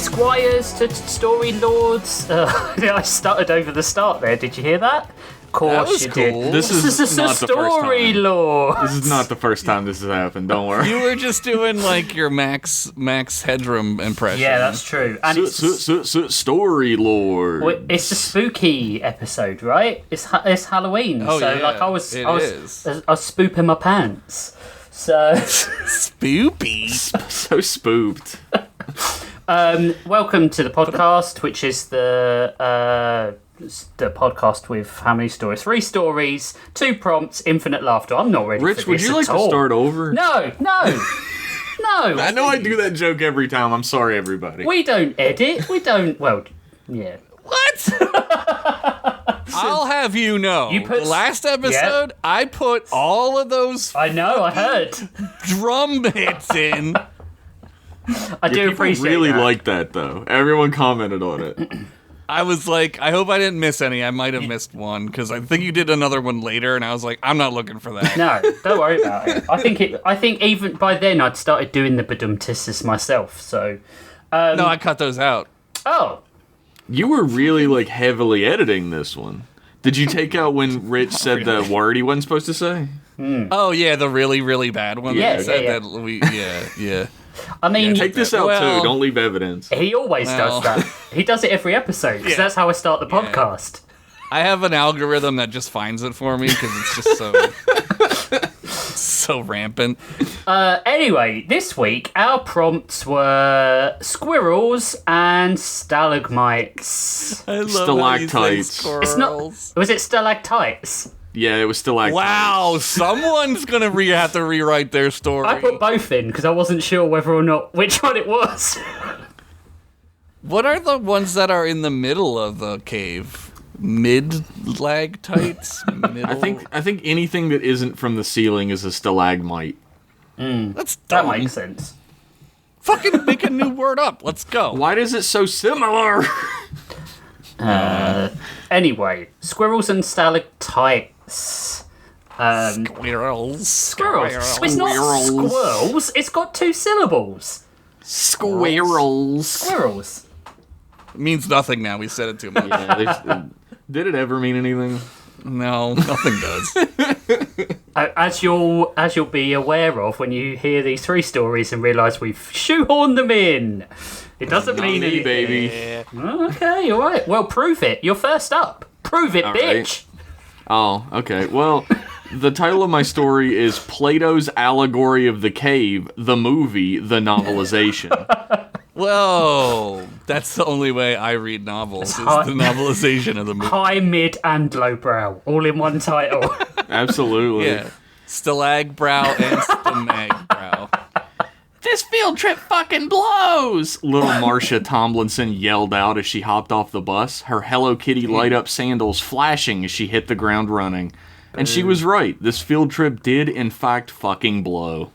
squires to story lords. I stuttered over the start there. Did you hear that? Of course you cool. did. This is a not the first story time. lord. This is not the first time this has happened. Don't worry. You were just doing like your Max Headroom impression. Yeah, that's true. And Story Lord. it's a spooky episode, right? It's Halloween, Oh, so yeah, like I was spooping my pants. So Spoopy. So spooked. welcome to the podcast, which is the podcast with how many stories? 3 stories, 2 prompts, infinite laughter. I'm not ready Rich, for would this you like at to all. start over? No. I know I do that joke every time. I'm sorry, everybody. We don't edit. We don't. Well, yeah. What? I'll have you know. You put the last episode, I put all of those I know. I heard. drum hits in. I do People appreciate really that. like that, though. Everyone commented on it. I was like, I hope I didn't miss any. I might have missed one because I think you did another one later, and I was like, I'm not looking for that. No, don't worry about it. I think even by then I'd started doing the badumtisses myself. So. No, I cut those out. Oh. You were really, like, heavily editing this one. Did you take out when Rich said the word he wasn't supposed to say? Oh yeah, the really, really bad one. Yeah, that said yeah. that yeah. I mean, Take this out, too. Don't leave evidence. he always does that. He does it every episode because that's how I start the podcast. I have an algorithm that just finds it for me because it's just so rampant. Anyway, this week our prompts were squirrels and stalagmites. I love Stalactites. It's not. Was it stalactites? Yeah, it was still like... Wow, someone's gonna have to rewrite their story. I put both in because I wasn't sure whether or not which one it was. What are the ones that are in the middle of the cave? Mid-lagtites? I think anything that isn't from the ceiling is a stalagmite. That's That dumb. makes sense. Fucking make a new word up. Let's go. Why is it so similar? Anyway, squirrels and stalactites. Squirrels. Squirrels. It's not squirrels. It's got 2 syllables. Squirrels. Squirrels. It means nothing now. We said it too much. Yeah, did it ever mean anything? No, nothing does. As you'll be aware of when you hear these 3 stories and realise we've shoehorned them in. It doesn't Not mean me, anything. baby. Oh, okay, all right. Well, prove it. You're first up. Prove it, All bitch. Oh, okay. Well, the title of my story is Plato's Allegory of the Cave, the movie, the novelization. Whoa, that's the only way I read novels, is the novelization of the movie. High, mid, and low brow, all in one title. Absolutely. Yeah, Stalagbrow and Stamagbrow. This field trip fucking blows! Little Marcia Tomlinson yelled out as she hopped off the bus, her Hello Kitty light-up sandals flashing as she hit the ground running. And she was right. This field trip did, in fact, fucking blow.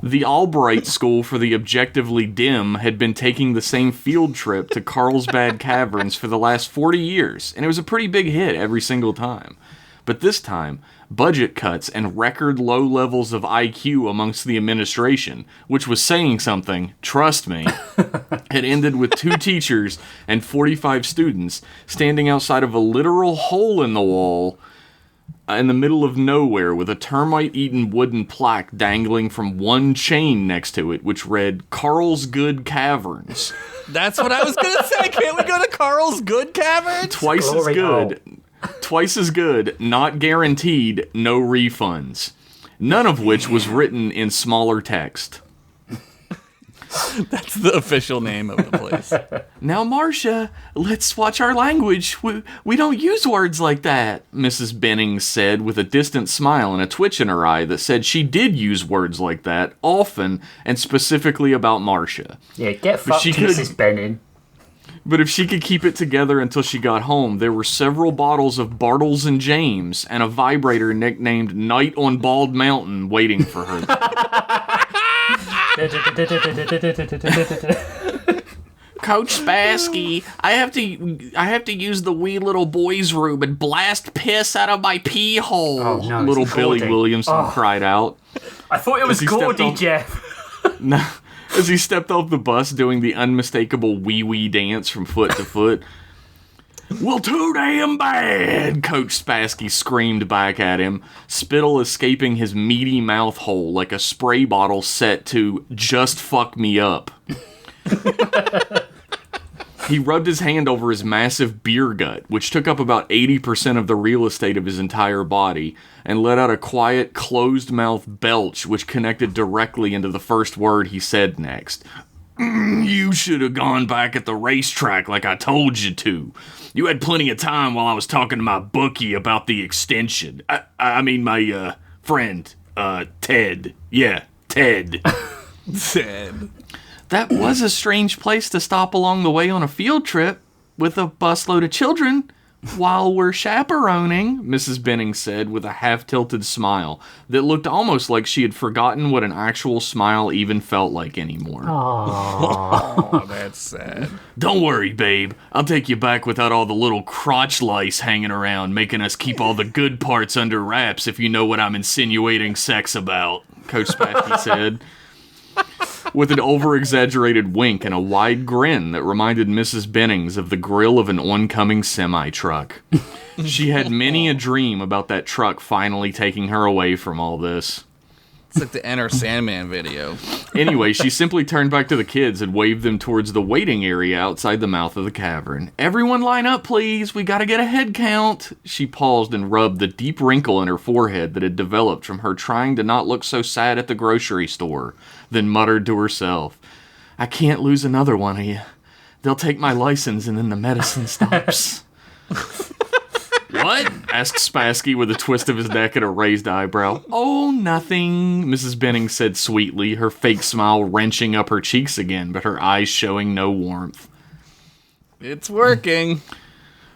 The Albright School for the Objectively Dim had been taking the same field trip to Carlsbad Caverns for the last 40 years, and it was a pretty big hit every single time. But this time, budget cuts and record low levels of IQ amongst the administration, which was saying something, trust me, had ended with 2 teachers and 45 students standing outside of a literal hole in the wall in the middle of nowhere with a termite-eaten wooden plaque dangling from one chain next to it, which read, Carl's Good Caverns. That's what I was going to say. Can't we go to Carl's Good Caverns? Twice as Glory good. Twice as good, not guaranteed, no refunds. None of which was written in smaller text. That's the official name of the place. Now, Marcia, let's watch our language. We don't use words like that, Mrs. Bennings said with a distant smile and a twitch in her eye that said she did use words like that, often, and specifically about Marcia. Yeah, get fucked, Mrs. Benning. But if she could keep it together until she got home, there were several bottles of Bartles and James and a vibrator nicknamed Night on Bald Mountain waiting for her. Coach Spassky, I have to use the wee little boys' room and blast piss out of my pee hole. Oh, no, little it's Billy Gordy. Williamson cried out. I thought it was As he stepped Gordy, on- Jeff. as he stepped off the bus doing the unmistakable wee-wee dance from foot to foot. Well, too damn bad, Coach Spassky screamed back at him, spittle escaping his meaty mouth hole like a spray bottle set to just fuck me up. He rubbed his hand over his massive beer gut, which took up about 80% of the real estate of his entire body, and let out a quiet, closed-mouth belch which connected directly into the first word he said next. You should have gone back at the racetrack like I told you to. You had plenty of time while I was talking to my bookie about the extension. I mean my friend, Ted. Yeah, Ted. Ted. That was a strange place to stop along the way on a field trip with a busload of children while we're chaperoning, Mrs. Benning said with a half-tilted smile that looked almost like she had forgotten what an actual smile even felt like anymore. Oh, that's sad. Don't worry, babe. I'll take you back without all the little crotch lice hanging around, making us keep all the good parts under wraps, if you know what I'm insinuating sex about, Coach Spassky said, with an over-exaggerated wink and a wide grin that reminded Mrs. Bennings of the grill of an oncoming semi-truck. She had many a dream about that truck finally taking her away from all this. It's like the Enter Sandman video. Anyway, she simply turned back to the kids and waved them towards the waiting area outside the mouth of the cavern. Everyone line up, please. We gotta get a head count. She paused and rubbed the deep wrinkle in her forehead that had developed from her trying to not look so sad at the grocery store, then muttered to herself, I can't lose another one of you. They'll take my license and then the medicine stops. What? Asked Spassky with a twist of his neck and a raised eyebrow. Oh, nothing, Mrs. Benning said sweetly, her fake smile wrenching up her cheeks again, but her eyes showing no warmth. It's working.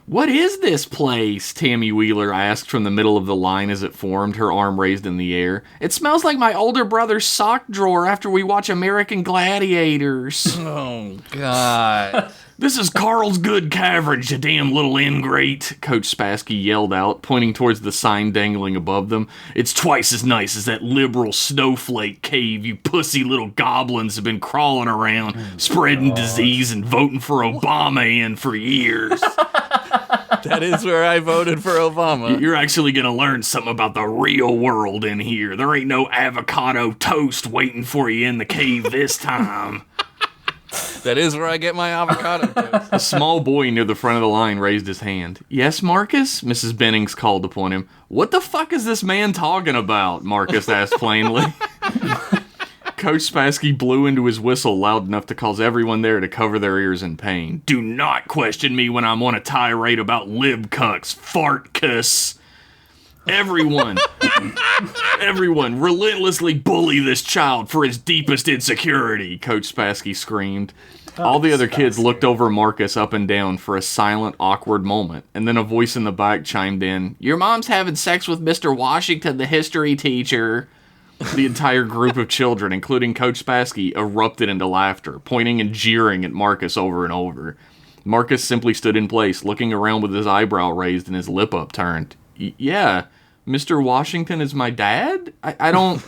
What is this place? Tammy Wheeler asked from the middle of the line as it formed, her arm raised in the air. It smells like my older brother's sock drawer after we watch American Gladiators. Oh, God. This is Carl's Good Cavern, you damn little ingrate, Coach Spassky yelled out, pointing towards the sign dangling above them. It's twice as nice as that liberal snowflake cave you pussy little goblins have been crawling around, spreading disease and voting for Obama in for years. That is where I voted for Obama. You're actually gonna learn something about the real world in here. There ain't no avocado toast waiting for you in the cave this time. That is where I get my avocado toast. A small boy near the front of the line raised his hand. Yes, Marcus? Mrs. Bennings called upon him. What the fuck is this man talking about? Marcus asked plainly. Coach Spassky blew into his whistle loud enough to cause everyone there to cover their ears in pain. Do not question me when I'm on a tirade about lib cucks, fart cuss. Everyone relentlessly bully this child for his deepest insecurity, Coach Spassky screamed. All the other kids looked over Marcus up and down for a silent, awkward moment, and then a voice in the back chimed in, Your mom's having sex with Mr. Washington, the history teacher. The entire group of children, including Coach Spassky, erupted into laughter, pointing and jeering at Marcus over and over. Marcus simply stood in place, looking around with his eyebrow raised and his lip upturned. Yeah, Mr. Washington is my dad? I don't...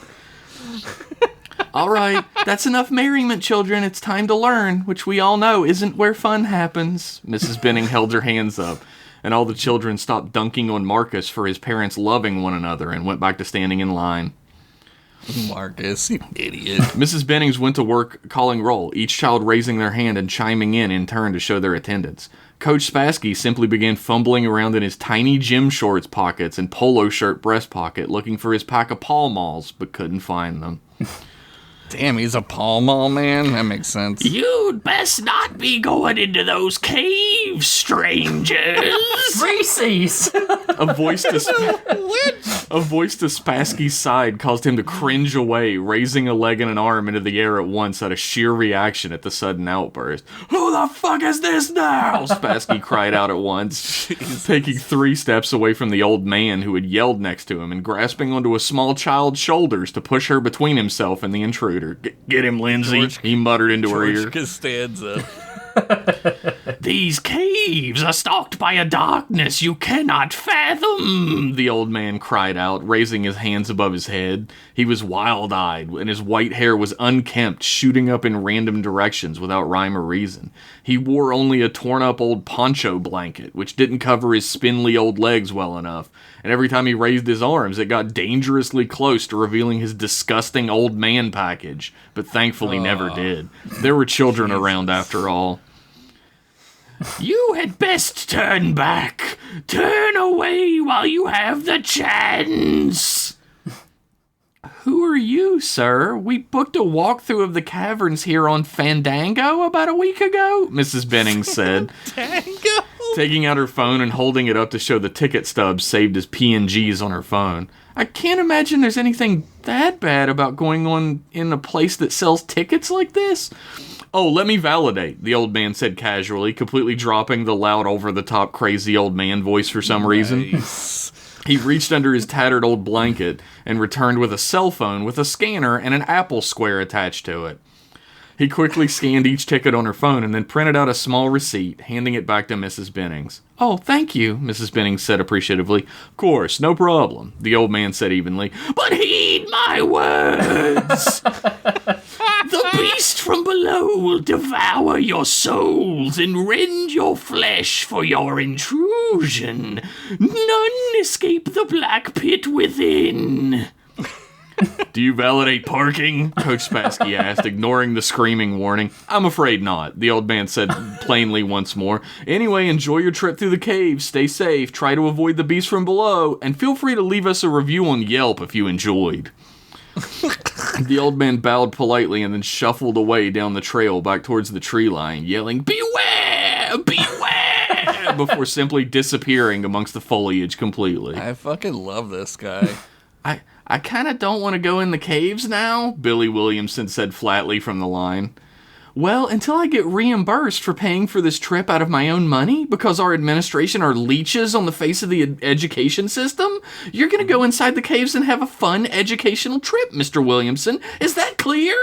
All right, that's enough merriment, children. It's time to learn, which we all know isn't where fun happens. Mrs. Benning held her hands up, and all the children stopped dunking on Marcus for his parents loving one another and went back to standing in line. Marcus, you idiot. Mrs. Bennings went to work calling roll, each child raising their hand and chiming in turn to show their attendance. Coach Spassky simply began fumbling around in his tiny gym shorts pockets and polo shirt breast pocket looking for his pack of Pall Malls, but couldn't find them. Damn, he's a Pall Mall man? That makes sense. You'd best not be going into those caves, strangers. Reese's! A voice to Spassky's side caused him to cringe away, raising a leg and an arm into the air at once out of sheer reaction at the sudden outburst. Who the fuck is this now? Spassky cried out at once, taking 3 steps away from the old man who had yelled next to him and grasping onto a small child's shoulders to push her between himself and the intruder. Get him, Lindsay, he muttered into her ear. George Costanza. These caves are stalked by a darkness you cannot fathom, the old man cried out, raising his hands above his head. He was wild-eyed, and his white hair was unkempt, shooting up in random directions without rhyme or reason. He wore only a torn-up old poncho blanket, which didn't cover his spindly old legs well enough, and every time he raised his arms, it got dangerously close to revealing his disgusting old man package, but thankfully never did. There were children around after all. You had best turn back. Turn away while you have the chance. Who are you, sir? We booked a walkthrough of the caverns here on Fandango about a week ago, Mrs. Bennings said. Fandango? Taking out her phone and holding it up to show the ticket stubs saved as PNGs on her phone. I can't imagine there's anything that bad about going on in a place that sells tickets like this. Oh, let me validate, the old man said casually, completely dropping the loud, over-the-top, crazy old man voice for some reason. He reached under his tattered old blanket and returned with a cell phone with a scanner and an Apple Square attached to it. He quickly scanned each ticket on her phone and then printed out a small receipt, handing it back to Mrs. Bennings. Oh, thank you, Mrs. Bennings said appreciatively. Of course, no problem, the old man said evenly. But heed my words! The beast from below will devour your souls and rend your flesh for your intrusion. None escape the black pit within. Do you validate parking? Coach Spassky asked, ignoring the screaming warning. I'm afraid not, the old man said plainly once more. Anyway, enjoy your trip through the caves, stay safe, try to avoid the beast from below, and feel free to leave us a review on Yelp if you enjoyed. The old man bowed politely and then shuffled away down the trail back towards the tree line, yelling, "Beware! Beware!" before simply disappearing amongst the foliage completely. I fucking love this guy. I kind of don't want to go in the caves now, Billy Williamson said flatly from the line. Well, until I get reimbursed for paying for this trip out of my own money because our administration are leeches on the face of the education system, you're going to go inside the caves and have a fun educational trip, Mr. Williamson. Is that clear?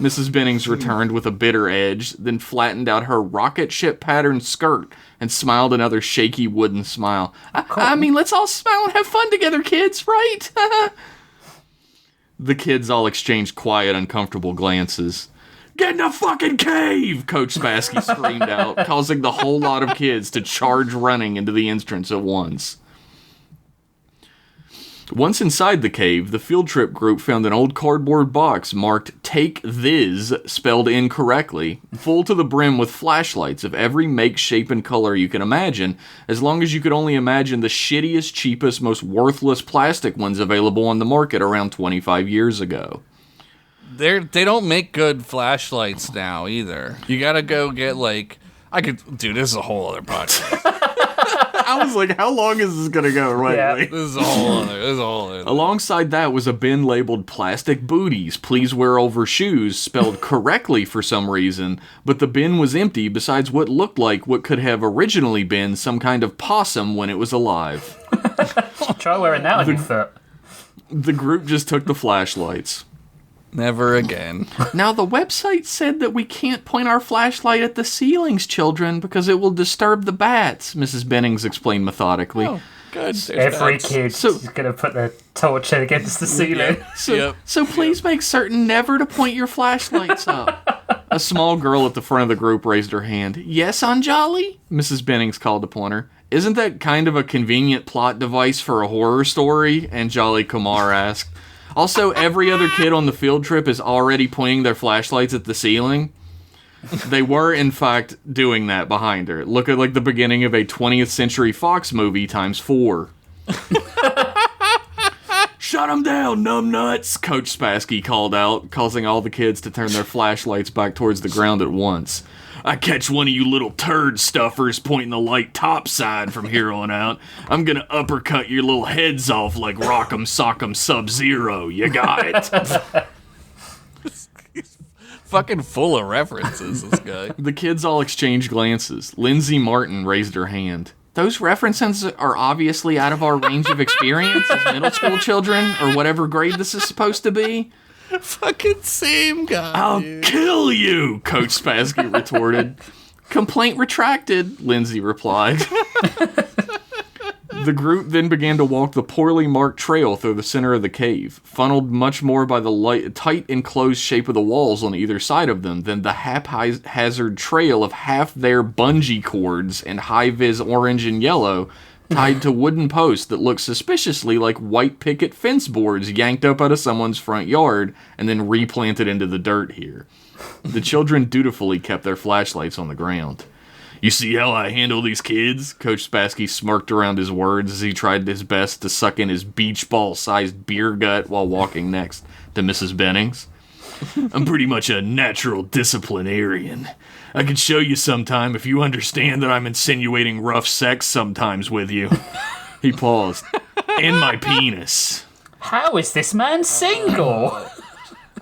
Mrs. Bennings returned with a bitter edge, then flattened out her rocket ship patterned skirt and smiled another shaky wooden smile. I mean, let's all smile and have fun together, kids, right? The kids all exchanged quiet, uncomfortable glances. Get in the fucking cave! Coach Spassky screamed out, causing the whole lot of kids to charge running into the entrance at once. Once inside the cave, the field trip group found an old cardboard box marked "Take This," spelled incorrectly, full to the brim with flashlights of every make, shape, and color you can imagine, as long as you could only imagine the shittiest, cheapest, most worthless plastic ones available on the market around 25 years ago. They don't make good flashlights now either. You gotta go get dude, this is a whole other podcast. I was like, how long is this gonna go? Right? Yeah. Like, This is a whole other. alongside that was a bin labeled "Plastic Booties, Please Wear Over Shoes," spelled correctly for some reason, but the bin was empty besides what looked like what could have originally been some kind of possum when it was alive. Try wearing that on your foot. The group just took the flashlights. Never again. Now, the website said that we can't point our flashlight at the ceilings, children, because it will disturb the bats, Mrs. Bennings explained methodically. Oh, good. There's Every bats. kid is going to put their torch against the ceiling. So please make certain never to point your flashlights up. A small girl at the front of the group raised her hand. Yes, Anjali? Mrs. Bennings called upon her. Isn't that kind of a convenient plot device for a horror story? Anjali Kumar asked. Also, every other kid on the field trip is already pointing their flashlights at the ceiling. They were, in fact, doing that behind her. It looked like the beginning of a 20th Century Fox movie times 4. Shut them down, numbnuts! Coach Spassky called out, causing all the kids to turn their flashlights back towards the ground at once. I catch one of you little turd stuffers pointing the light topside from here on out, I'm gonna uppercut your little heads off like Rock'em Sock'em Sub-Zero. You got it? He's fucking full of references, this guy. The kids all exchanged glances. Lindsay Martin raised her hand. Those references are obviously out of our range of experience as middle school children, or whatever grade this is supposed to be. Fucking same guy. I'll dude. kill you, Coach Spassky retorted. Complaint retracted, Lindsay replied. The group then began to walk the poorly marked trail through the center of the cave, funneled much more by the tight enclosed shape of the walls on either side of them than the haphazard trail of half their bungee cords and high-vis orange and yellow tied to wooden posts that looked suspiciously like white picket fence boards yanked up out of someone's front yard and then replanted into the dirt here. The children dutifully kept their flashlights on the ground. You see how I handle these kids? Coach Spassky smirked around his words as he tried his best to suck in his beach ball-sized beer gut while walking next to Mrs. Bennings. I'm pretty much a natural disciplinarian. I could show you sometime if you understand that I'm insinuating rough sex sometimes with you. He paused. And my penis. How is this man single?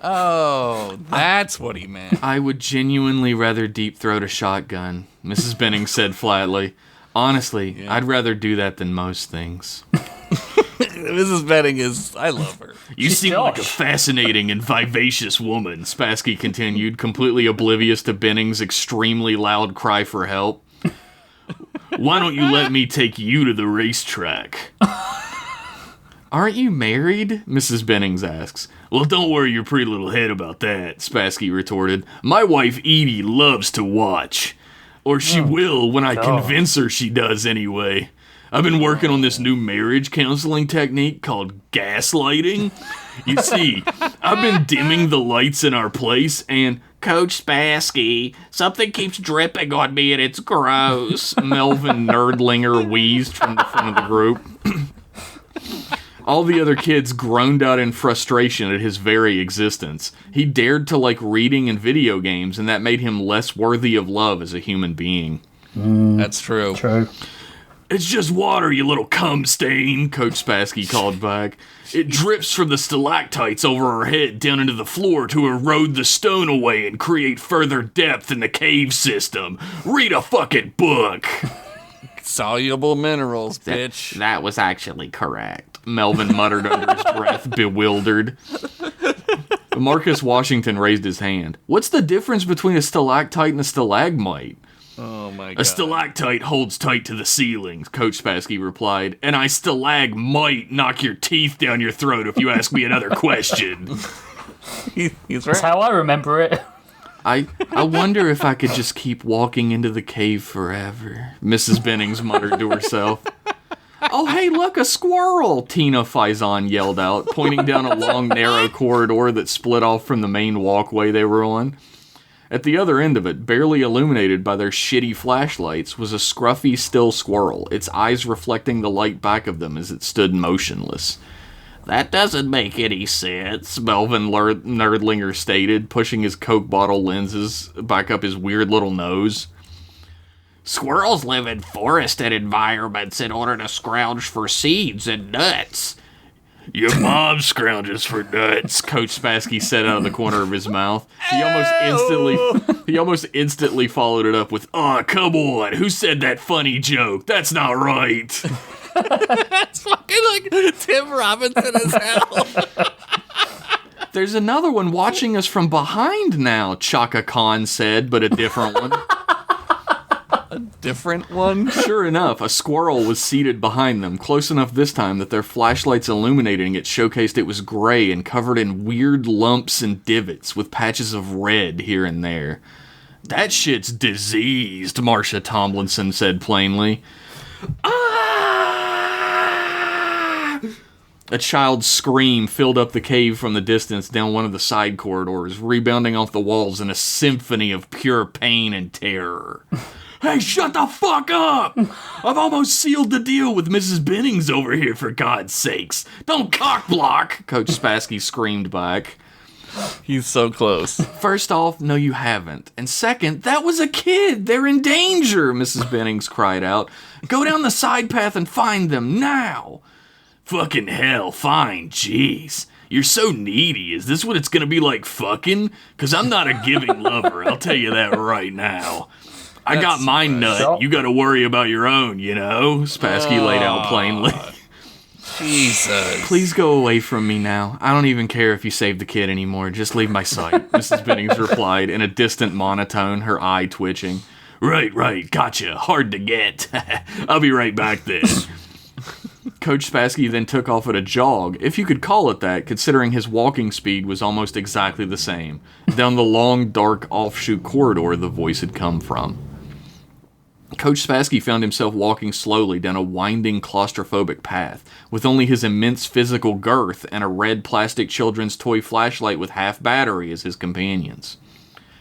Oh, that's what he meant. I would genuinely rather deep-throat a shotgun, Mrs. Bennings said flatly. Honestly, I'd rather do that than most things. Mrs. Benning I love her. You seem like a fascinating and vivacious woman, Spassky continued, completely oblivious to Benning's extremely loud cry for help. Why don't you let me take you to the racetrack? Aren't you married? Mrs. Bennings asks. Well, don't worry your pretty little head about that, Spassky retorted. My wife Edie loves to watch. Or she will when I convince her she does anyway. I've been working on this new marriage counseling technique called gaslighting. You see, I've been dimming the lights in our place and... Coach Spassky, something keeps dripping on me and it's gross. Melvin Nerdlinger wheezed from the front of the group. All the other kids groaned out in frustration at his very existence. He dared to like reading and video games, and that made him less worthy of love as a human being. That's true. True. It's just water, you little cum stain, Coach Spassky called back. It drips from the stalactites over our head down into the floor to erode the stone away and create further depth in the cave system. Read a fucking book. Soluble minerals, bitch. That was actually correct. Melvin muttered under his breath, bewildered. Marcus Washington raised his hand. What's the difference between a stalactite and a stalagmite? Oh my god. A stalactite holds tight to the ceilings, Coach Spassky replied, and I might knock your teeth down your throat if you ask me another question. He's right. That's how I remember it. I wonder if I could just keep walking into the cave forever, Mrs. Bennings muttered to herself. Oh, hey, look, a squirrel, Tina Faison yelled out, pointing down a long, narrow corridor that split off from the main walkway they were on. At the other end of it, barely illuminated by their shitty flashlights, was a scruffy, still squirrel, its eyes reflecting the light back of them as it stood motionless. That doesn't make any sense, Melvin Nerdlinger stated, pushing his Coke bottle lenses back up his weird little nose. Squirrels live in forested environments in order to scrounge for seeds and nuts. Your mom scrounges for nuts, Coach Spassky said out of the corner of his mouth. He almost instantly followed it up with, "Aw, come on, who said that funny joke? That's not right." That's fucking like Tim Robinson as hell. There's another one watching us from behind now, Chaka Khan said, but a different one. Different one? Sure enough, a squirrel was seated behind them, close enough this time that their flashlights illuminating it showcased it was gray and covered in weird lumps and divots with patches of red here and there. That shit's diseased, Marcia Tomlinson said plainly. Ah! A child's scream filled up the cave from the distance down one of the side corridors, rebounding off the walls in a symphony of pure pain and terror. Hey, shut the fuck up! I've almost sealed the deal with Mrs. Bennings over here, for God's sakes. Don't cockblock, Coach Spassky screamed back. He's so close. First off, no you haven't. And second, that was a kid. They're in danger, Mrs. Bennings cried out. Go down the side path and find them, now. Fucking hell, fine, jeez. You're so needy. Is this what it's gonna be like fucking? 'Cause I'm not a giving lover, I'll tell you that right now. I got my nut. You got to worry about your own, you know? Spassky laid out plainly. Jesus. Please go away from me now. I don't even care if you save the kid anymore. Just leave my sight, Mrs. Bennings replied in a distant monotone, her eye twitching. Right, gotcha. Hard to get. I'll be right back then. Coach Spassky then took off at a jog, if you could call it that, considering his walking speed was almost exactly the same, down the long, dark, offshoot corridor the voice had come from. Coach Spassky found himself walking slowly down a winding, claustrophobic path, with only his immense physical girth and a red plastic children's toy flashlight with half battery as his companions.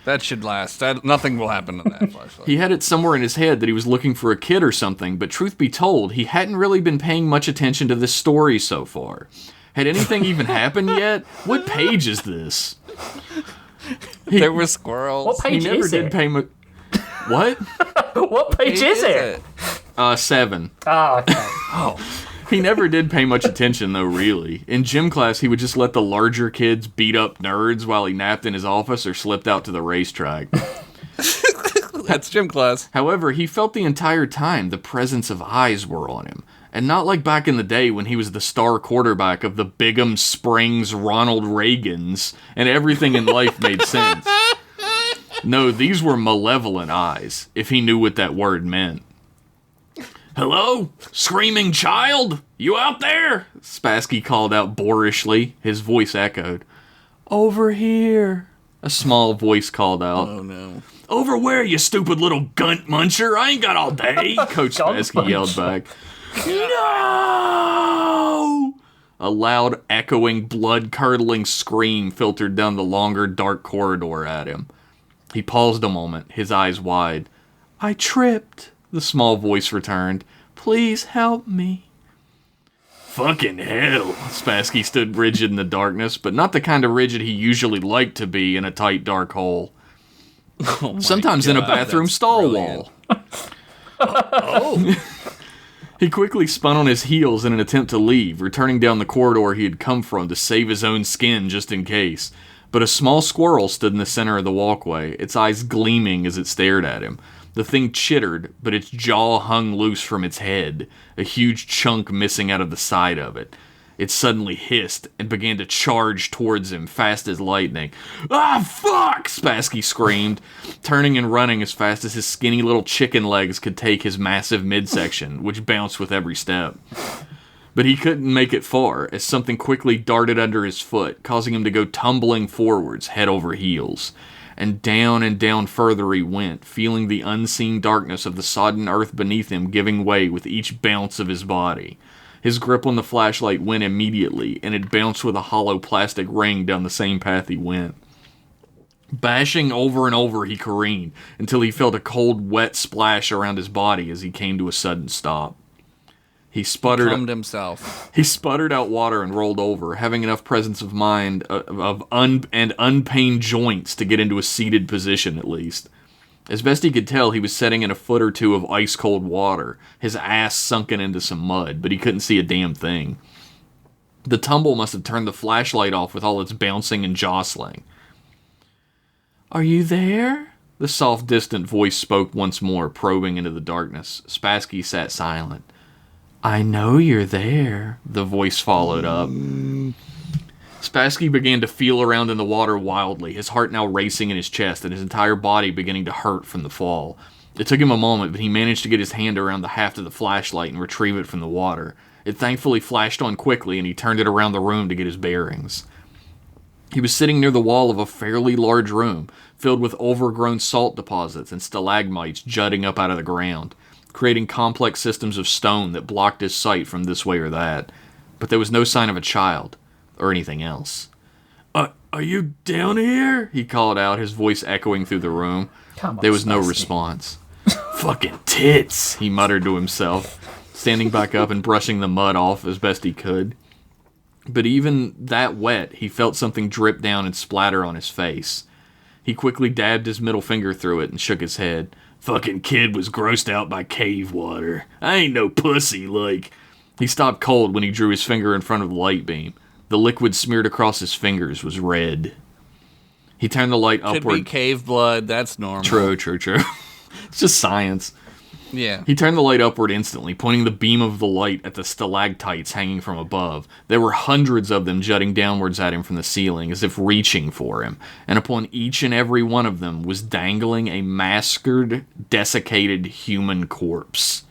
That should last. Nothing will happen to that flashlight. He had it somewhere in his head that he was looking for a kid or something, but truth be told, he hadn't really been paying much attention to this story so far. Had anything even happened yet? What page is this? There were squirrels. What page He never is did it? pay much. What? What page is it? 7. Oh, okay. He never did pay much attention, though, really. In gym class, he would just let the larger kids beat up nerds while he napped in his office or slipped out to the racetrack. That's gym class. However, he felt the entire time the presence of eyes were on him. And not like back in the day when he was the star quarterback of the Bigham Springs Ronald Reagans and everything in life made sense. No, these were malevolent eyes, if he knew what that word meant. Hello? Screaming child? You out there? Spassky called out boorishly. His voice echoed. Over here. A small voice called out. Oh, no. Over where, you stupid little gunt muncher? I ain't got all day. Coach Spassky yelled back. No! A loud, echoing, blood-curdling scream filtered down the longer, dark corridor at him. He paused a moment, his eyes wide. I tripped, the small voice returned. Please help me. Fucking hell. Spassky stood rigid in the darkness, but not the kind of rigid he usually liked to be in a tight, dark hole. Oh Sometimes in a bathroom stall wall. He quickly spun on his heels in an attempt to leave, returning down the corridor he had come from to save his own skin just in case. But a small squirrel stood in the center of the walkway, its eyes gleaming as it stared at him. The thing chittered, but its jaw hung loose from its head, a huge chunk missing out of the side of it. It suddenly hissed and began to charge towards him, fast as lightning. Ah, fuck! Spassky screamed, turning and running as fast as his skinny little chicken legs could take his massive midsection, which bounced with every step. But he couldn't make it far, as something quickly darted under his foot, causing him to go tumbling forwards, head over heels. And down further he went, feeling the unseen darkness of the sodden earth beneath him giving way with each bounce of his body. His grip on the flashlight went immediately, and it bounced with a hollow plastic ring down the same path he went. Bashing over and over, he careened, until he felt a cold, wet splash around his body as he came to a sudden stop. He sputtered. Calmed himself. He sputtered out water and rolled over, having enough presence of mind and unpained joints to get into a seated position at least. As best he could tell, he was sitting in a foot or two of ice-cold water, his ass sunken into some mud, but he couldn't see a damn thing. The tumble must have turned the flashlight off with all its bouncing and jostling. Are you there? The soft, distant voice spoke once more, probing into the darkness. Spassky sat silent. I know you're there, the voice followed up. Spassky began to feel around in the water wildly, his heart now racing in his chest and his entire body beginning to hurt from the fall. It took him a moment, but he managed to get his hand around the haft of the flashlight and retrieve it from the water. It thankfully flashed on quickly, and he turned it around the room to get his bearings. He was sitting near the wall of a fairly large room, filled with overgrown salt deposits and stalagmites jutting up out of the ground, creating complex systems of stone that blocked his sight from this way or that. But there was no sign of a child, or anything else. Are you down here? He called out, his voice echoing through the room. There was no response. Fucking tits, he muttered to himself, standing back up and brushing the mud off as best he could. But even that wet, he felt something drip down and splatter on his face. He quickly dabbed his middle finger through it and shook his head. Fucking kid was grossed out by cave water. I ain't no pussy, like. He stopped cold when he drew his finger in front of the light beam. The liquid smeared across his fingers was red. He turned the light upward. Could be cave blood, that's normal. True. It's just science. Yeah. He turned the light upward instantly, pointing the beam of the light at the stalactites hanging from above. There were hundreds of them jutting downwards at him from the ceiling, as if reaching for him, and upon each and every one of them was dangling a massacred, desiccated human corpse.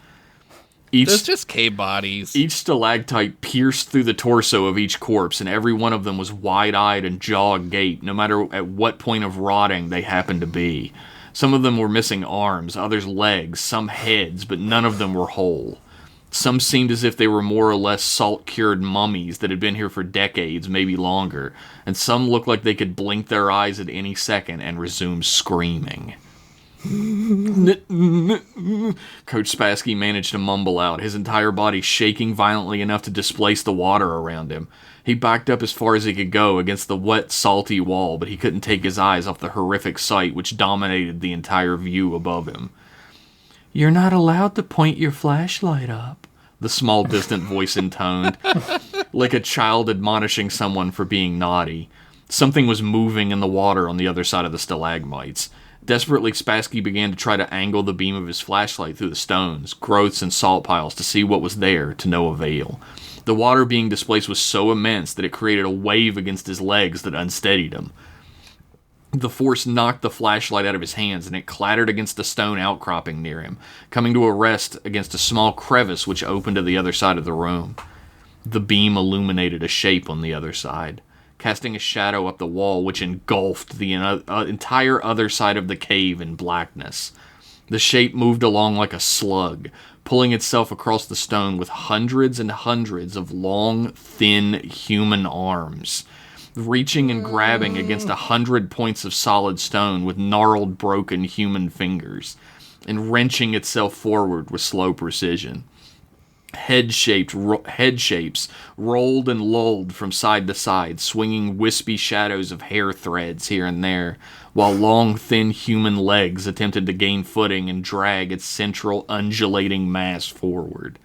There's just cave bodies. Each stalactite pierced through the torso of each corpse, and every one of them was wide-eyed and jaw agape, no matter at what point of rotting they happened to be. Some of them were missing arms, others legs, some heads, but none of them were whole. Some seemed as if they were more or less salt-cured mummies that had been here for decades, maybe longer, and some looked like they could blink their eyes at any second and resume screaming. Coach Spassky managed to mumble out, his entire body shaking violently enough to displace the water around him. He backed up as far as he could go against the wet, salty wall, but he couldn't take his eyes off the horrific sight which dominated the entire view above him. "You're not allowed to point your flashlight up," the small, distant voice intoned, like a child admonishing someone for being naughty. Something was moving in the water on the other side of the stalagmites. Desperately, Spassky began to try to angle the beam of his flashlight through the stones, growths, and salt piles to see what was there, to no avail. The water being displaced was so immense that it created a wave against his legs that unsteadied him. The force knocked the flashlight out of his hands, and it clattered against a stone outcropping near him, coming to a rest against a small crevice which opened to the other side of the room. The beam illuminated a shape on the other side, casting a shadow up the wall which engulfed the entire other side of the cave in blackness. The shape moved along like a slug, pulling itself across the stone with hundreds and hundreds of long, thin human arms, reaching and grabbing against 100 points of solid stone with gnarled, broken human fingers, and wrenching itself forward with slow precision. Head shapes rolled and lulled from side to side, swinging wispy shadows of hair threads here and there, while long, thin human legs attempted to gain footing and drag its central undulating mass forward.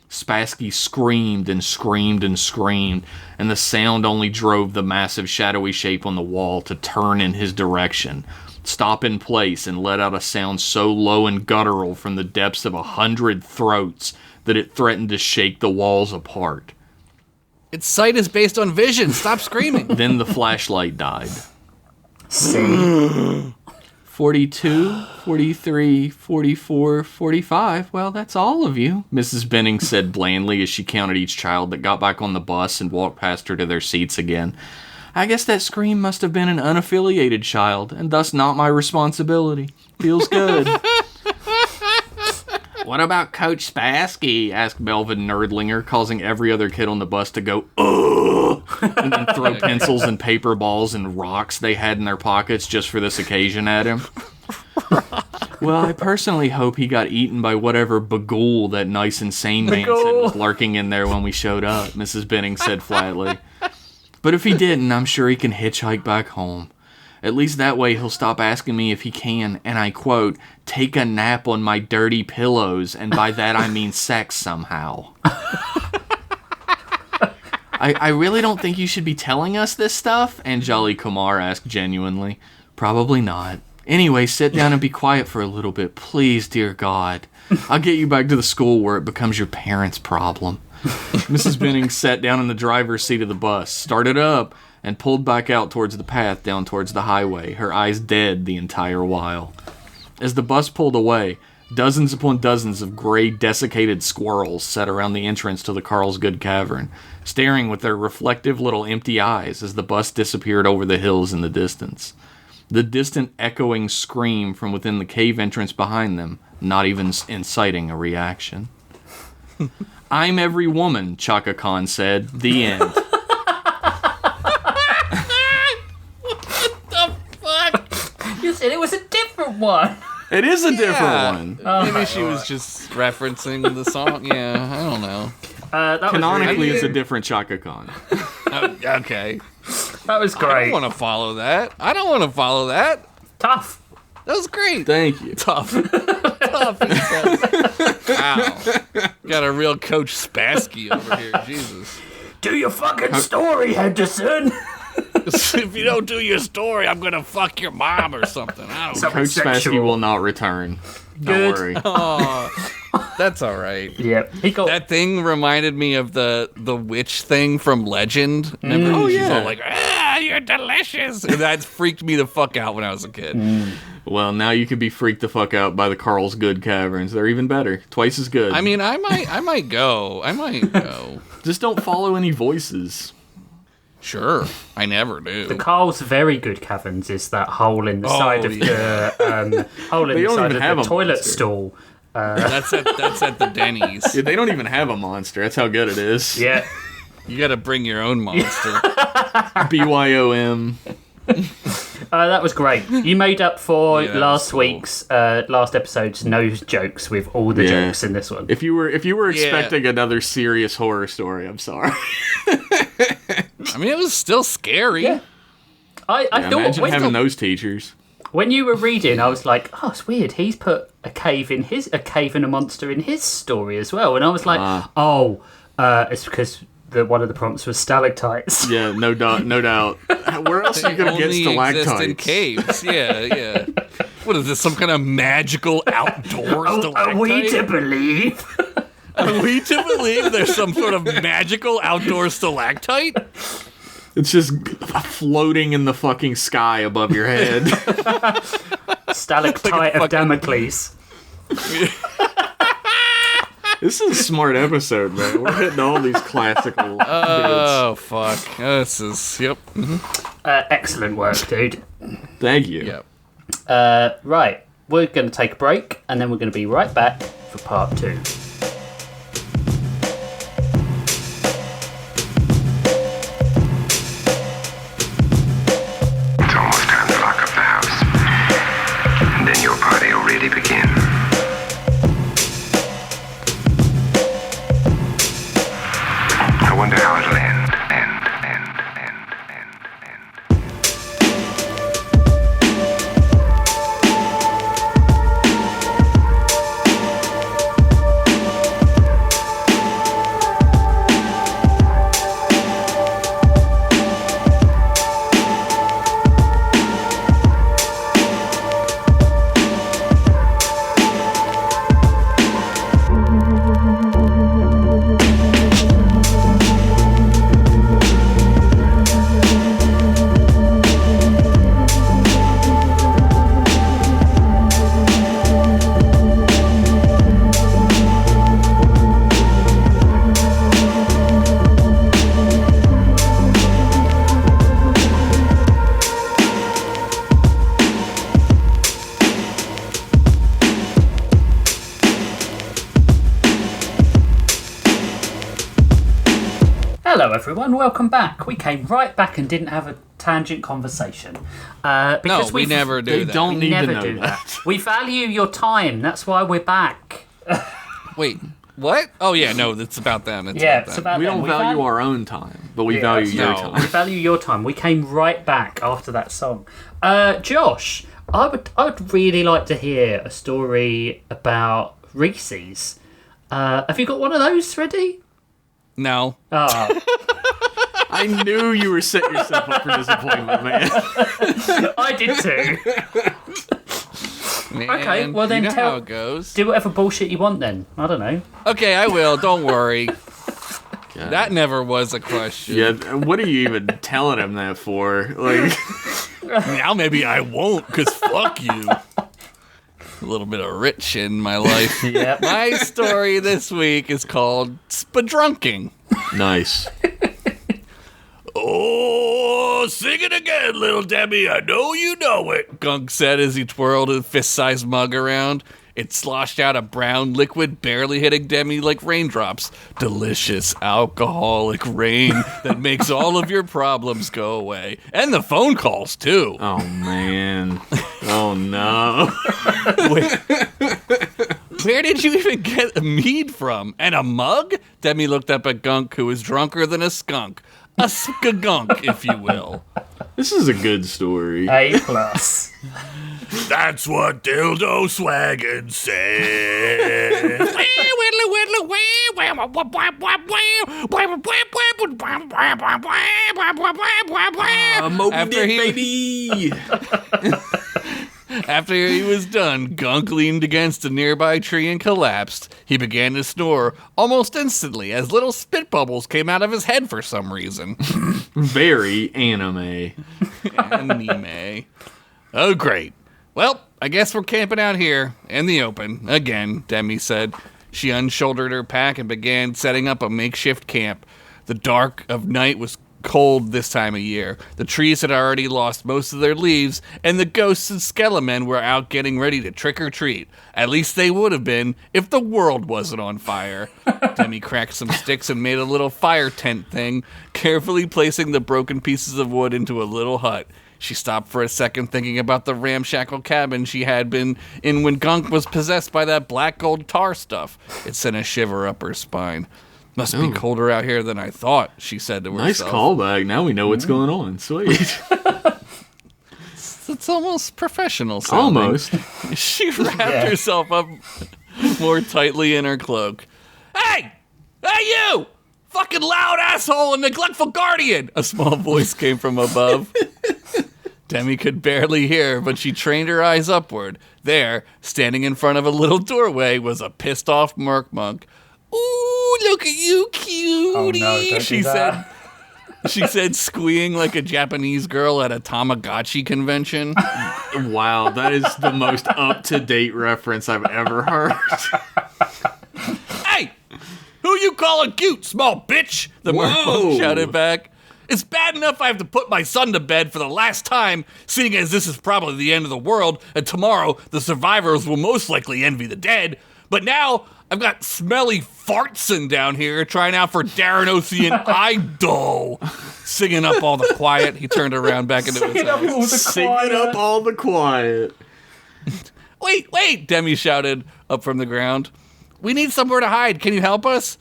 Spassky screamed and screamed and screamed, and the sound only drove the massive shadowy shape on the wall to turn in his direction, stop in place, and let out a sound so low and guttural from the depths of 100 throats that it threatened to shake the walls apart. Its sight is based on vision. Stop screaming. Then the flashlight died. See? 42, 43, 44, 45. Well, that's all of you, Mrs. Benning said blandly as she counted each child that got back on the bus and walked past her to their seats again. I guess that scream must have been an unaffiliated child, and thus not my responsibility. Feels good. What about Coach Spassky? Asked Melvin Nerdlinger, causing every other kid on the bus to go, ugh, and then throw pencils and paper balls and rocks they had in their pockets just for this occasion at him. Well, I personally hope he got eaten by whatever Bagul that nice insane man said was lurking in there when we showed up, Mrs. Benning said flatly. But if he didn't, I'm sure he can hitchhike back home. At least that way he'll stop asking me if he can, and I quote, take a nap on my dirty pillows, and by that I mean sex somehow. I really don't think you should be telling us this stuff, Anjali Kumar asked genuinely. Probably not. Anyway, sit down and be quiet for a little bit, please, dear God. I'll get you back to the school where it becomes your parents' problem. Mrs. Benning sat down in the driver's seat of the bus, started up, and pulled back out towards the path down towards the highway, her eyes dead the entire while. As the bus pulled away, dozens upon dozens of gray, desiccated squirrels sat around the entrance to the Carlsgood Cavern, staring with their reflective little empty eyes as the bus disappeared over the hills in the distance. The distant echoing scream from within the cave entrance behind them, not even inciting a reaction. I'm every woman, Chaka Khan said. The end. You said it was a different one. It is a different one. Maybe she was just referencing the song. Yeah, I don't know. Canonically, it's a different Chaka Khan. Okay. That was I great. don't want to follow that. Tough. That was great. Thank you. Tough. Tough. He said. Wow. Got a real Coach Spassky over here. Jesus. Do your fucking story, Henderson. If you don't do your story, I'm going to fuck your mom or something. I don't know. Coach Spassky will not return. Good. worry. Oh, that's all right. Yep. He got That thing reminded me of the witch thing from Legend. Remember? Oh, She's yeah. all like, you're delicious. And that freaked me the fuck out when I was a kid. Well, now you can be freaked the fuck out by the Carl's Good Caverns. They're even better. Twice as good. I mean, I might go. Just don't follow any voices. Sure. I never do. the Carl's Very Good Caverns is that hole in the side of the hole in They the don't side even of have the a toilet monster. stall. That's at the Denny's. Yeah, they don't even have a monster. That's how good it is. Yeah. You got to bring your own monster. BYOM. That was great. You made up for Yeah, last cool. week's last episode's nose jokes with all the Yeah. jokes in this one. If you were expecting another serious horror story, I'm sorry. I mean, it was still scary. Yeah. I thought Imagine having those teachers. when you were reading, I was like, "Oh, it's weird. He's put a cave and a monster in his story as well." And I was like, it's because one of the prompts was stalactites." Yeah, no doubt. Where else are you gonna get Only exist in stalactites? caves. Yeah. What is this? Some kind of magical outdoor stalactite? Are we to believe? Are we to believe there's some sort of magical outdoor stalactite? It's just floating in the fucking sky above your head. Stalactite of Damocles. This is a smart episode, man. We're hitting all these classical bits. Oh, fuck. This is, yep. Excellent work, dude. Thank you. Yep. Right, we're going to take a break, and then we're going to be right back for part 2. It's almost time to lock up the house. And then your party will really begin. I wonder how it'll end. Hello everyone, welcome back. We came right back and didn't have a tangent conversation. Because No, we never do They that. don't we need to never know do that. that. We value your time, that's why we're back. Wait, what? Oh, yeah, no, it's about them. It's them. about We them. don't value our own time, but we value your no. time. We value your time. We came right back after that song. Josh, I would really like to hear a story about Reese's. Have you got one of those ready? No. I knew you were setting yourself up for disappointment, man. I did too. Man, Okay, well then you know tell- how it goes. Do whatever bullshit you want then. I don't know. Okay, I will. Don't worry. God. That never was a question. Yeah, what are you even telling him that for? Like, Now maybe I won't, because fuck you. A little bit of rich in my life. Yep. My story this week is called Spadrunking. nice. Oh, sing it again, little Debbie. I know you know it, Gunk said as he twirled a fist-sized mug around. It sloshed out a brown liquid, barely hitting Demi like raindrops. Delicious alcoholic rain that makes all of your problems go away. And the phone calls, too. Oh, man. Oh, no. Wait. Where did you even get a mead from? And a mug? Demi looked up at Gunk, who was drunker than a skunk. A skagunk, if you will. This is a good story. A plus. That's what Dildo Swaggin said. Moby After Dick, he- baby. After he was done, Gunk leaned against a nearby tree and collapsed. He began to snore almost instantly as little spit bubbles came out of his head for some reason. Very anime. Anime. Oh, great. Well, I guess we're camping out here in the open again, Demi said. She unshouldered her pack and began setting up a makeshift camp. The dark of night was cold this time of year. The trees had already lost most of their leaves, and the ghosts and skelemen were out getting ready to trick or treat. At least they would have been if the world wasn't on fire. Demi cracked some sticks and made a little fire tent thing, carefully placing the broken pieces of wood into a little hut. She stopped for a second thinking about the ramshackle cabin she had been in when Gunk was possessed by that black gold tar stuff. It sent a shiver up her spine. Must be colder out here than I thought, she said to Nice herself. callback. Now we know what's going on. Sweet. It's almost professional sounding. Almost. She wrapped herself up more tightly in her cloak. Hey! Hey, you! Fucking loud asshole and neglectful guardian! A small voice came from above. Demi could barely hear, but she trained her eyes upward. There, standing in front of a little doorway, was a pissed-off murkmonk. Ooh, look at you, cutie! Oh, no, don't she do said. that. She said, squeeing like a Japanese girl at a Tamagotchi convention. Wow, that is the most up-to-date reference I've ever heard. Hey! Who you calling cute, small bitch? The murkmonk shouted back. It's bad enough I have to put my son to bed for the last time, seeing as this is probably the end of the world, and tomorrow the survivors will most likely envy the dead. But now I've got smelly fartson down here trying out for Darren Ocean Idol. Singing up all the quiet, he turned around back into his house. Singing up all the quiet. Wait, Demi shouted up from the ground. We need somewhere to hide. Can you help us?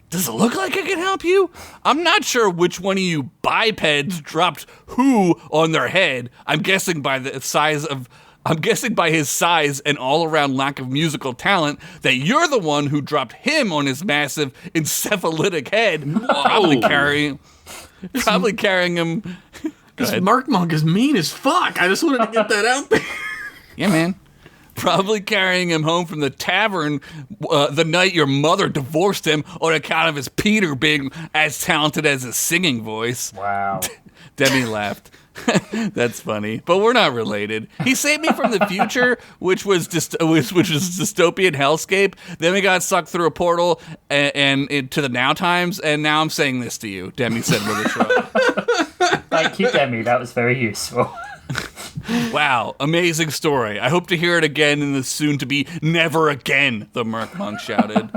Does it look like I can help you? I'm not sure which one of you bipeds dropped who on their head. I'm guessing by his size and all-around lack of musical talent that you're the one who dropped him on his massive encephalitic head, probably carrying him. This murkmonk is mean as fuck. I just wanted to get that out there. Yeah, man. Probably carrying him home from the tavern the night your mother divorced him on account of his Peter being as talented as his singing voice. Wow. Demi laughed. That's funny, but we're not related. He saved me from the future, which was dystopian hellscape. Then we got sucked through a portal and into the now times, and now I'm saying this to you, Demi said with a shrug. Thank you, Demi. That was very useful. Wow, amazing story. I hope to hear it again in the soon-to-be never again, the murkmonk shouted.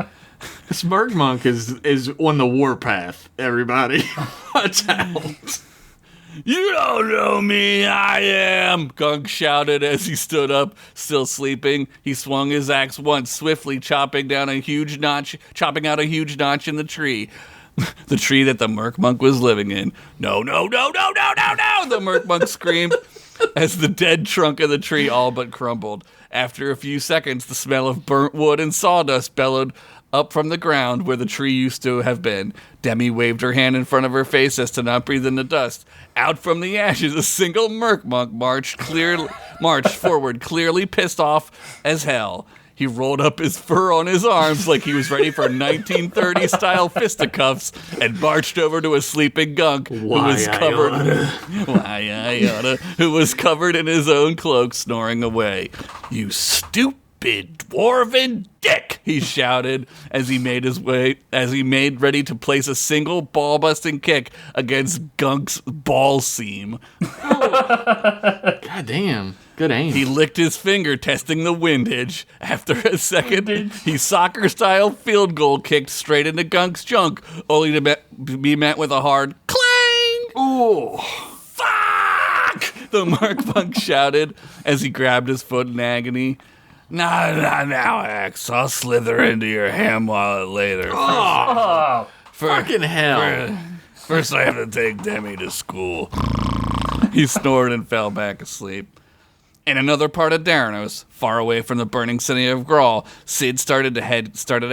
This murkmonk is on the warpath, everybody. Watch out. You don't know me, I am, Gunk shouted as he stood up, still sleeping. He swung his axe once, swiftly chopping out a huge notch in the tree. The tree that the murkmonk was living in. No, the murkmonk screamed as the dead trunk of the tree all but crumbled. After a few seconds, the smell of burnt wood and sawdust bellowed up from the ground where the tree used to have been. Demi waved her hand in front of her face as to not breathe in the dust. Out from the ashes, a single murkmonk marched forward, clearly pissed off as hell. He rolled up his fur on his arms like he was ready for 1930s-style fisticuffs and marched over to a sleeping Gunk who was covered in his own cloak, snoring away. You stupid dwarven dick! He shouted as he made ready to place a single ball-busting kick against Gunk's ball seam. God damn. Good aim. He licked his finger, testing the windage. After a second, he soccer-style field goal kicked straight into Gunk's junk, only to be met with a hard clang. Oh, Fuck! The murkmonk shouted as he grabbed his foot in agony. Nah, now, Axe. I'll slither into your ham wallet later. Oh, fucking hell. First, I have to take Demi to school. He snored and fell back asleep. In another part of Darrenos, far away from the burning city of Grawl, Sid started a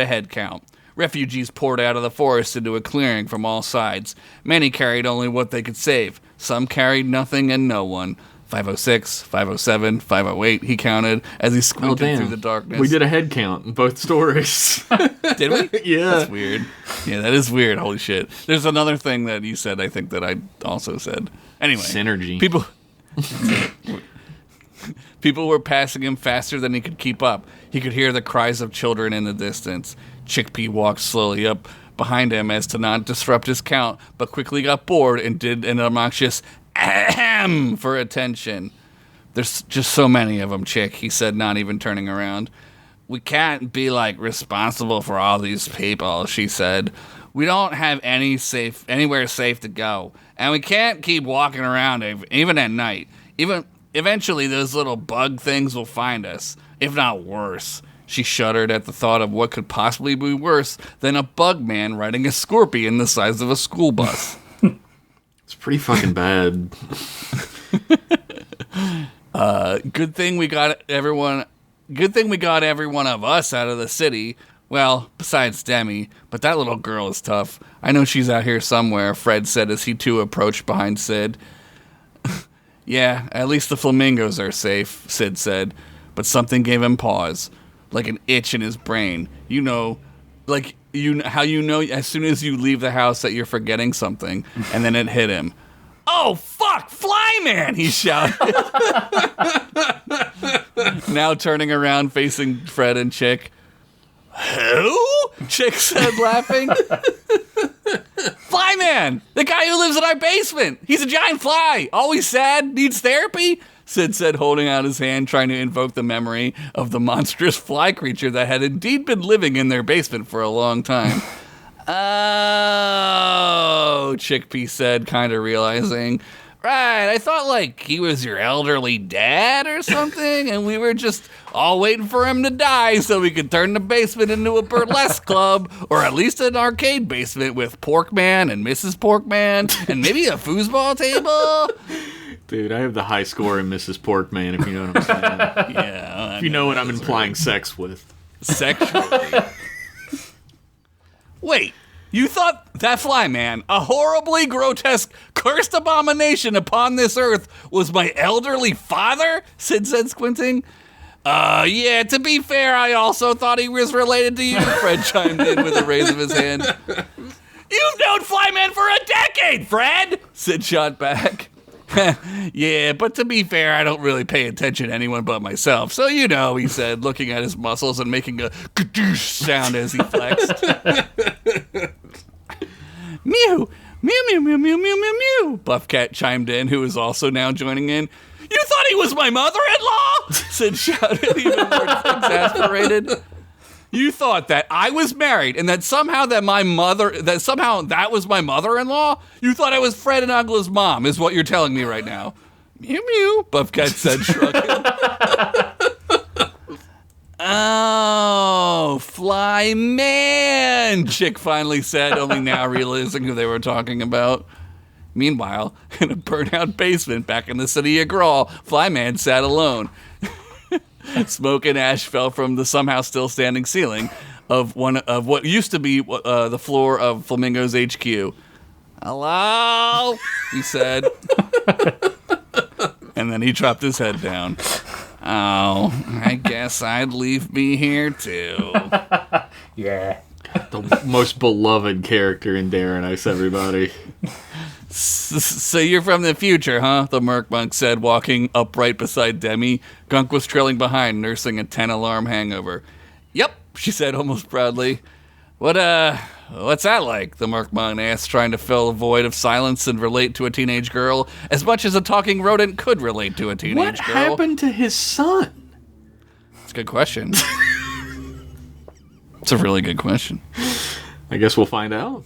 head count. Refugees poured out of the forest into a clearing from all sides. Many carried only what they could save. Some carried nothing and no one. 506, 507, 508, he counted as he squinted through the darkness. We did a head count in both stories. Did we? Yeah. That's weird. Yeah, that is weird. Holy shit. There's another thing that you said, I think, that I also said. Anyway. Synergy. People were passing him faster than he could keep up. He could hear the cries of children in the distance. Chickpea walked slowly up behind him as to not disrupt his count, but quickly got bored and did an obnoxious ahem for attention. There's just so many of them, Chick, he said, not even turning around. We can't be, responsible for all these people, she said. We don't have anywhere safe to go, and we can't keep walking around even at night. Eventually, those little bug things will find us, if not worse. She shuddered at the thought of what could possibly be worse than a bug man riding a scorpion the size of a school bus. It's pretty fucking bad. Good thing we got every one of us out of the city. Well, besides Demi, but that little girl is tough. I know she's out here somewhere, Fred said as he too approached behind Sid. Yeah, at least the flamingos are safe, Sid said, but something gave him pause, like an itch in his brain. How you know as soon as you leave the house that you're forgetting something, and then it hit him. Oh, fuck, Flyman, he shouted. Now turning around, facing Fred and Chick. Who? Chick said, laughing. Flyman, the guy who lives in our basement. He's a giant fly, always sad, needs therapy, Sid said, holding out his hand, trying to invoke the memory of the monstrous fly creature that had indeed been living in their basement for a long time. Oh, Chickpea said, kind of realizing. Right, I thought he was your elderly dad or something, and we were just all waiting for him to die so we could turn the basement into a burlesque club, or at least an arcade basement with Porkman and Mrs. Porkman, and maybe a foosball table. Dude, I have the high score in Mrs. Porkman, if you know what I'm saying. Yeah. If you know what I'm implying sex with. Sexually. Wait. You thought that Flyman, a horribly grotesque, cursed abomination upon this earth, was my elderly father? Sid said, squinting. Yeah, to be fair, I also thought he was related to you, Fred chimed in with a raise of his hand. You've known Flyman for a decade, Fred, Sid shot back. Yeah, but to be fair, I don't really pay attention to anyone but myself. So, he said, looking at his muscles and making a kadoosh sound as he flexed. Mew, mew, mew, mew, mew, mew, mew, mew, Buffcat chimed in, who was also now joining in. You thought he was my mother-in-law? Sid shouted, even more exasperated. You thought that I was married and that somehow that was my mother-in-law? You thought I was Fred and Agla's mom, is what you're telling me right now. Mew mew, Buffcat said, shrugging. Oh, Flyman, Chick finally said, only now realizing who they were talking about. Meanwhile, in a burnt-out basement back in the city of Grawl, Flyman sat alone. Smoke and ash fell from the somehow still standing ceiling of what used to be the floor of Flamingo's HQ. Hello, he said. And then he dropped his head down. Oh, I guess I'd leave me here too. Yeah. The most beloved character in Darren, everybody. So you're from the future, huh? The murkmonk said, walking upright beside Demi. Gunk was trailing behind, nursing a 10-alarm hangover. Yep, she said almost proudly. What's that like? The murkmonk asked, trying to fill a void of silence and relate to a teenage girl as much as a talking rodent could relate to a teenage girl. What happened to his son? That's a good question. It's a really good question. I guess we'll find out.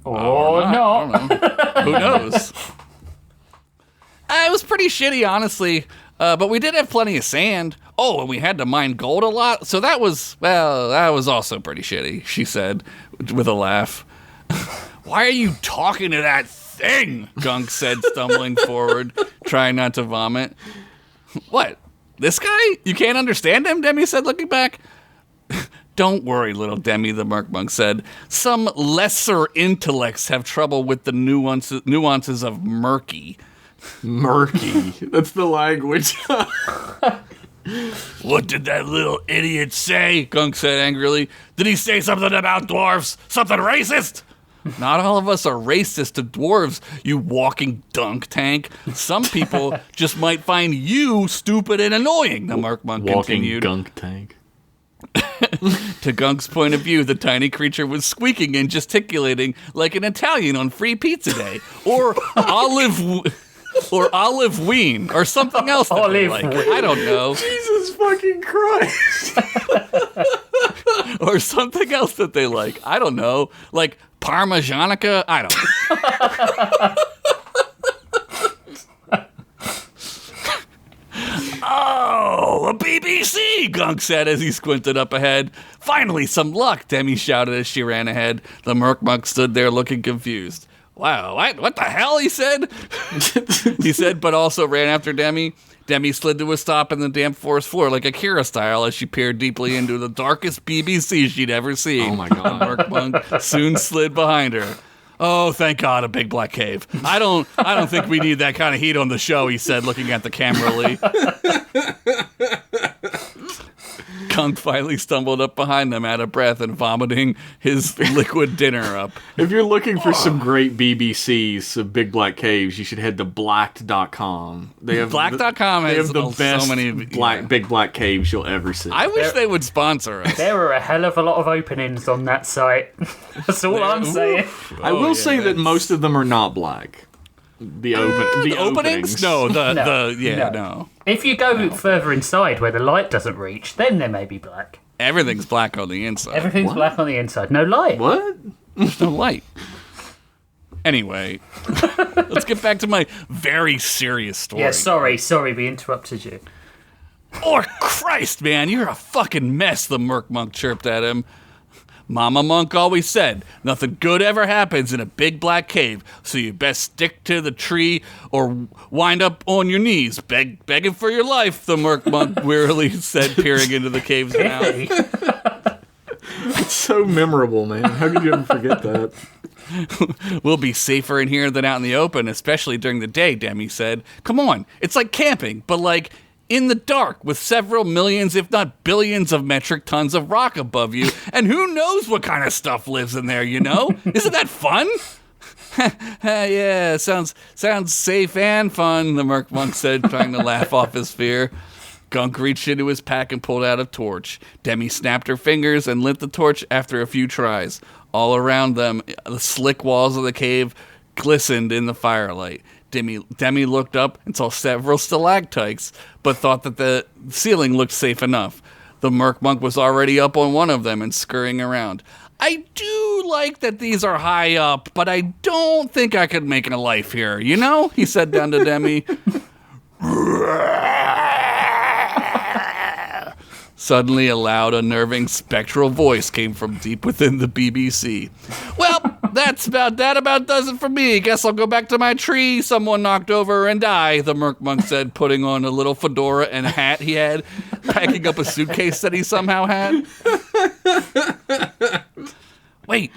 Or not. I don't know. Who knows? It was pretty shitty, honestly. But we did have plenty of sand. Oh, and we had to mine gold a lot. So that was also pretty shitty, she said with a laugh. Why are you talking to that thing? Gunk said, stumbling forward, trying not to vomit. What? This guy? You can't understand him? Demi said, looking back. Don't worry, little Demi, the murkmonk said. Some lesser intellects have trouble with the nuances of murky. Murky. That's the language. What did that little idiot say? Gunk said angrily. Did he say something about dwarves? Something racist? Not all of us are racist to dwarves, you walking dunk tank. Some people just might find you stupid and annoying, the murkmonk continued. Walking gunk tank. To Gunk's point of view, the tiny creature was squeaking and gesticulating like an Italian on Free Pizza Day, or olive ween, or something else. That they like. I don't know. Jesus fucking Christ. Or something else that they like. I don't know. Like Parmigianica? I don't know. Oh, a BBC, Gunk said as he squinted up ahead. Finally, some luck, Demi shouted as she ran ahead. The murkmonk stood there looking confused. Wow, what the hell, he said? He said, but also ran after Demi. Demi slid to a stop in the damp forest floor like Akira style as she peered deeply into the darkest BBC she'd ever seen. Oh my God. The murkmonk soon slid behind her. Oh, thank God, a big black cave. I don't think we need that kind of heat on the show, he said, looking at the camera. Gunk finally stumbled up behind them out of breath and vomiting his liquid dinner up. If you're looking for some great BBCs of Big Black Caves, you should head to blacked.com. They have Blacked.com they has have the best so many Big Black Caves you'll ever see. I wish they would sponsor us. There are a hell of a lot of openings on that site. That's all I'm saying. I will say that most of them are not black. The openings? No, no. If you go further inside where the light doesn't reach, then they may be black. Everything's black on the inside. Everything's black on the inside. No light. What? There's no light. Anyway, let's get back to my very serious story. Yeah, sorry, we interrupted you. Oh, Christ, man, you're a fucking mess, the murkmonk chirped at him. Mama Monk always said, nothing good ever happens in a big black cave, so you best stick to the tree or wind up on your knees, begging for your life, the murkmonk wearily said, peering into the cave's mouth. It's so memorable, man. How could you ever forget that? We'll be safer in here than out in the open, especially during the day, Demi said. Come on, it's like camping, but like in the dark with several millions, if not billions of metric tons of rock above you, and who knows what kind of stuff lives in there, you know? Isn't that fun? Yeah, sounds safe and fun, the murkmonk said, trying to laugh off his fear. Gunk reached into his pack and pulled out a torch. Demi snapped her fingers and lit the torch after a few tries. All around them, the slick walls of the cave glistened in the firelight. Demi looked up and saw several stalactites, but thought that the ceiling looked safe enough. The murkmonk was already up on one of them and scurrying around. I do like that these are high up, but I don't think I could make a life here, you know? He said down to Demi. Suddenly, a loud, unnerving, spectral voice came from deep within the BBC. Well, that about does it for me. Guess I'll go back to my tree someone knocked over and die, the murkmonk said, putting on a little fedora and a hat he had, packing up a suitcase that he somehow had. Wait,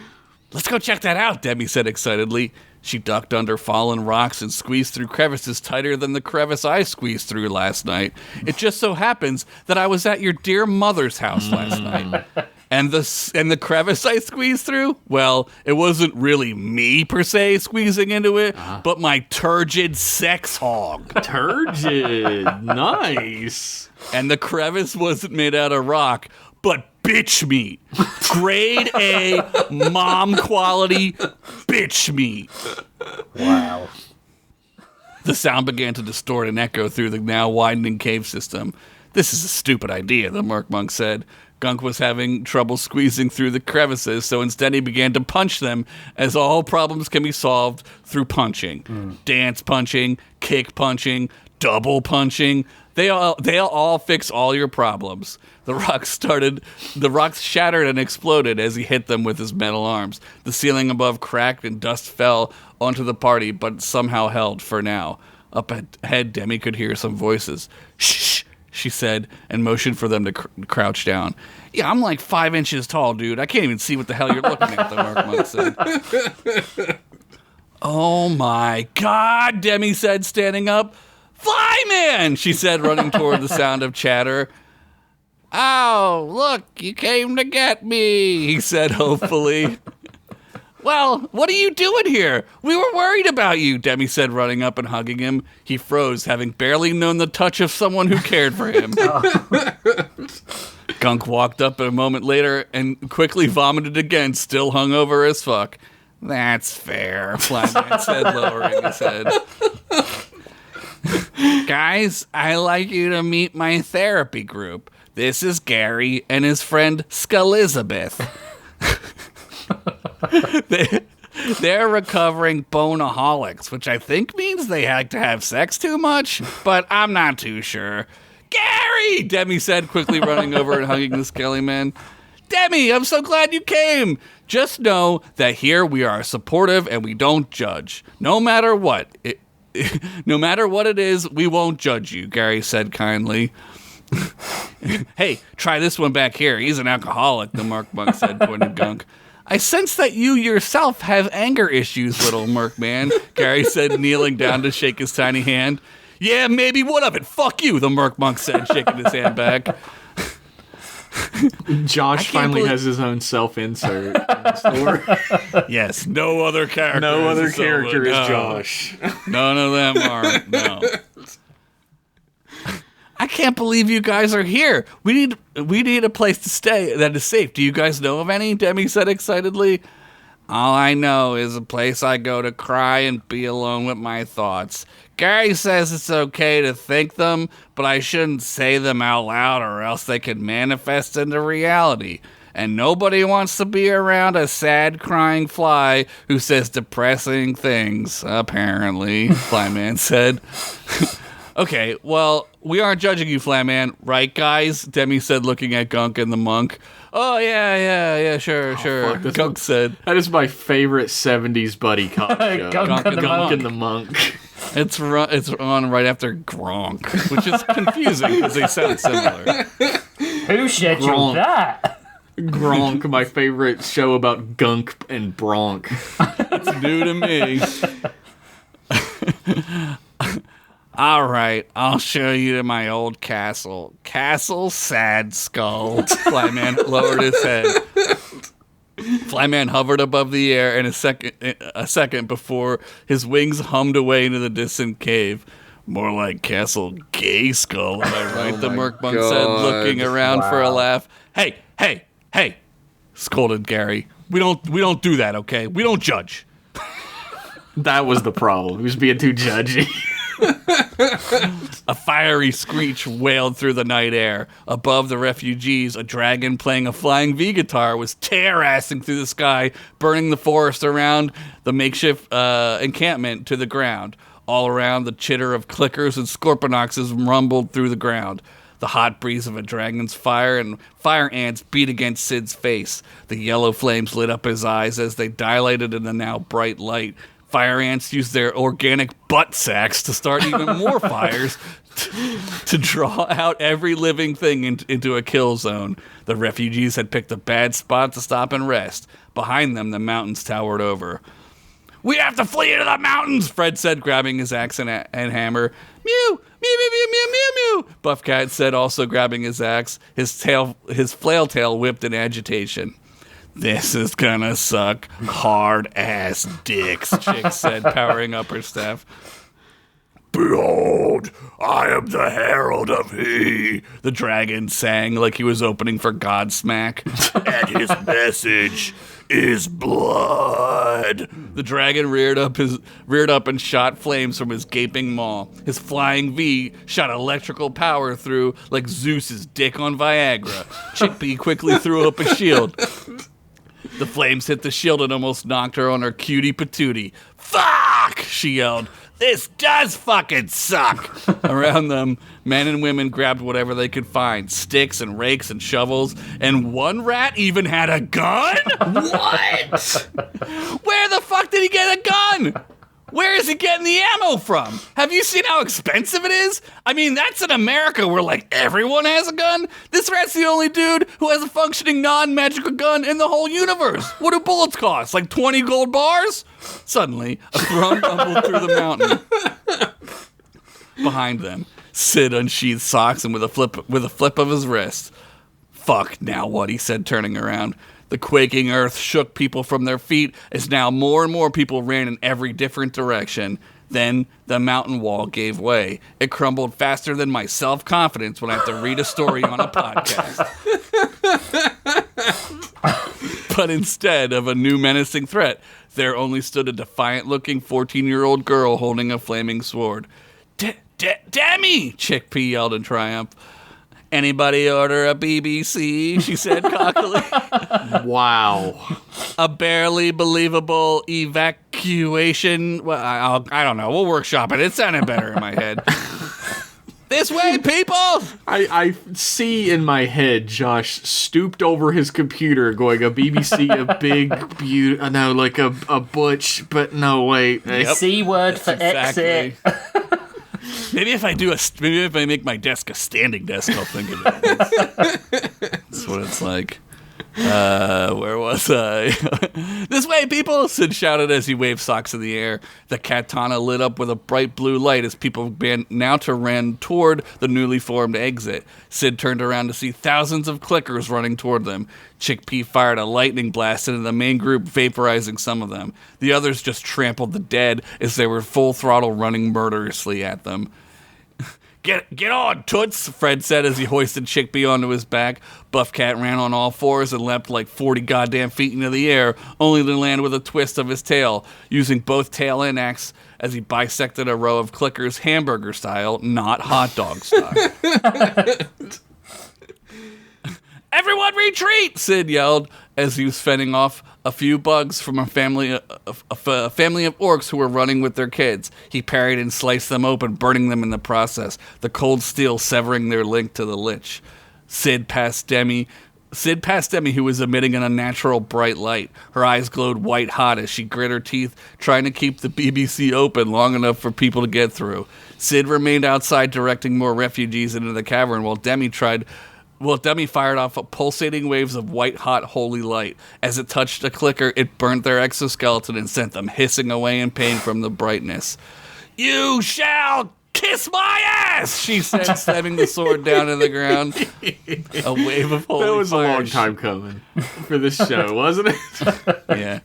let's go check that out, Demi said excitedly. She ducked under fallen rocks and squeezed through crevices tighter than the crevice I squeezed through last night. It just so happens that I was at your dear mother's house last night. And the crevice I squeezed through, well, it wasn't really me, per se, squeezing into it, but my turgid sex hog. Turgid. Nice. And the crevice wasn't made out of rock, but bitch meat. Grade A, mom quality bitch meat. Wow. The sound began to distort and echo through the now widening cave system. This is a stupid idea, the murkmonk said. Gunk was having trouble squeezing through the crevices, so instead he began to punch them, as all problems can be solved through punching. Dance punching, kick punching, double punching. They'll all fix all your problems. The rocks shattered and exploded as he hit them with his metal arms. The ceiling above cracked and dust fell onto the party, but somehow held for now. Up ahead, Demi could hear some voices. Shh, she said, and motioned for them to crouch down. Yeah, I'm like 5 inches tall, dude. I can't even see what the hell you're looking at, the murkmonk said. Oh my God, Demi said, standing up. Flyman, she said, running toward the sound of chatter. Oh, look, you came to get me, he said hopefully. Well, what are you doing here? We were worried about you, Demi said, running up and hugging him. He froze, having barely known the touch of someone who cared for him. Gunk walked up a moment later and quickly vomited again, still hungover as fuck. That's fair, Flyman said, lowering his head. Guys, I'd like you to meet my therapy group. This is Gary and his friend Skelizabeth. They're recovering boneaholics, which I think means they like to have sex too much, but I'm not too sure. Gary, Demi said, quickly running over and hugging the skelly man. Demi, I'm so glad you came. Just know that here we are supportive and we don't judge. No matter what. No matter what it is, we won't judge you, Gary said kindly. Hey, try this one back here. He's an alcoholic, the murkmonk said, pointing Gunk. I sense that you yourself have anger issues, little murkman, Gary said, kneeling down to shake his tiny hand. Yeah, maybe one of it. Fuck you, the murkmonk said, shaking his hand back. Josh finally has his own self-insert in the store. Yes, no other character. No other character is no. Josh. None of them are. No. I can't believe you guys are here. We need a place to stay that is safe. Do you guys know of any? Demi said excitedly. All I know is a place I go to cry and be alone with my thoughts. Gary says it's okay to think them, but I shouldn't say them out loud or else they could manifest into reality. And nobody wants to be around a sad, crying fly who says depressing things, apparently, Flyman said. Okay, well, we aren't judging you, Flyman, right, guys? Demi said, looking at Gunk and the monk. Oh, yeah, sure. Gunk said. That is my favorite 70s buddy cop show. Gunk and the Monk. It's on right after Gronk, which is confusing because they sound similar. Who scheduled that? Gronk, my favorite show about Gunk and Bronk. It's new to me. All right, I'll show you to my old castle. Castle Sad Skull. Flyman lowered his head. Flyman hovered above the air in a second before his wings hummed away into the distant cave. More like Castle Gay Skull, am I right? The murkmonk said, looking around for a laugh. Hey, scolded Gary. We don't do that, okay? We don't judge. That was the problem. He was being too judgy. A fiery screech wailed through the night air. Above the refugees, a dragon playing a flying V guitar was tear-assing through the sky, burning the forest around the makeshift encampment to the ground. All around, the chitter of clickers and scorpionoxes rumbled through the ground. The hot breeze of a dragon's fire and fire ants beat against Sid's face. The yellow flames lit up his eyes as they dilated in the now bright light. Fire ants used their organic butt sacks to start even more fires to draw out every living thing into a kill zone. The refugees had picked a bad spot to stop and rest. Behind them, the mountains towered over. We have to flee into the mountains, Fred said, grabbing his axe and hammer. Mew, mew, mew, mew, mew, mew, mew, Buffcat said, also grabbing his axe. His flail tail whipped in agitation. This is gonna suck hard-ass dicks, Chick said, powering up her staff. Behold, I am the herald of he, the dragon sang like he was opening for Godsmack. And his message is blood. The dragon reared up and shot flames from his gaping maw. His flying V shot electrical power through like Zeus's dick on Viagra. Chickpea quickly threw up a shield. The flames hit the shield and almost knocked her on her cutie patootie. Fuck! She yelled. This does fucking suck! Around them, men and women grabbed whatever they could find. Sticks and rakes and shovels. And one rat even had a gun? What? Where the fuck did he get a gun? Where is he getting the ammo from? Have you seen how expensive it is? I mean, that's in America where, like, everyone has a gun. This rat's the only dude who has a functioning non-magical gun in the whole universe. What do bullets cost? Like 20 gold bars? Suddenly, a throne rumbled through the mountain. Behind them, Sid unsheathed socks and with a flip of his wrist. Fuck, now what, he said, turning around. The quaking earth shook people from their feet as now more and more people ran in every different direction. Then the mountain wall gave way. It crumbled faster than my self-confidence when I have to read a story on a podcast. But instead of a new menacing threat, there only stood a defiant-looking 14-year-old girl holding a flaming sword. Demi! Chickpea yelled in triumph. Anybody order a BBC? She said cockily. Wow. A barely believable evacuation. Well, I don't know. We'll workshop it. It sounded better in my head. This way, people! I see in my head Josh stooped over his computer going, a BBC, a big, no, like a butch, but no, wait. Yep. C word for exit. Maybe if I make my desk a standing desk, I'll think of it. That's what it's like. Where was I? This way, people! Sid shouted as he waved socks in the air. The katana lit up with a bright blue light as people began now to run toward the newly formed exit. Sid turned around to see thousands of clickers running toward them. Chickpea fired a lightning blast into the main group, vaporizing some of them. The others just trampled the dead as they were full throttle running murderously at them. Get on, toots, Fred said as he hoisted Chickpea onto his back. Buff Cat ran on all fours and leapt like 40 goddamn feet into the air, only to land with a twist of his tail, using both tail and axe as he bisected a row of clickers hamburger style, not hot dog style. Everyone retreat, Sid yelled as he was fending off a few bugs from a family of orcs who were running with their kids. He parried and sliced them open, burning them in the process, the cold steel severing their link to the lich. Sid passed Demi, who was emitting an unnatural bright light. Her eyes glowed white hot as she grit her teeth, trying to keep the BBC open long enough for people to get through. Sid remained outside directing more refugees into the cavern while Demi fired off pulsating waves of white-hot holy light. As it touched a clicker, it burnt their exoskeleton and sent them hissing away in pain from the brightness. You shall kiss my ass, she said, slamming the sword down to the ground. A wave of holy fire. That was a long time coming for this show, wasn't it? Yeah.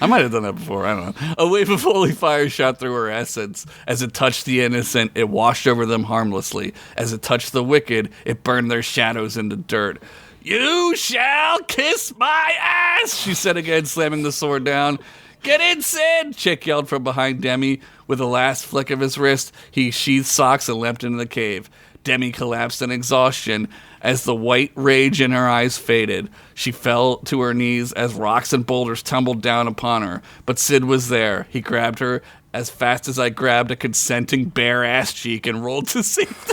I might have done that before. I don't know. A wave of holy fire shot through her essence. As it touched the innocent, it washed over them harmlessly. As it touched the wicked, it burned their shadows into dirt. You shall kiss my ass, she said again, slamming the sword down. Get in, Sid! Chick yelled from behind Demi. With a last flick of his wrist, he sheathed socks and leapt into the cave. Demi collapsed in exhaustion as the white rage in her eyes faded. She fell to her knees as rocks and boulders tumbled down upon her. But Sid was there. He grabbed her as fast as I grabbed a consenting bare ass cheek and rolled to safety.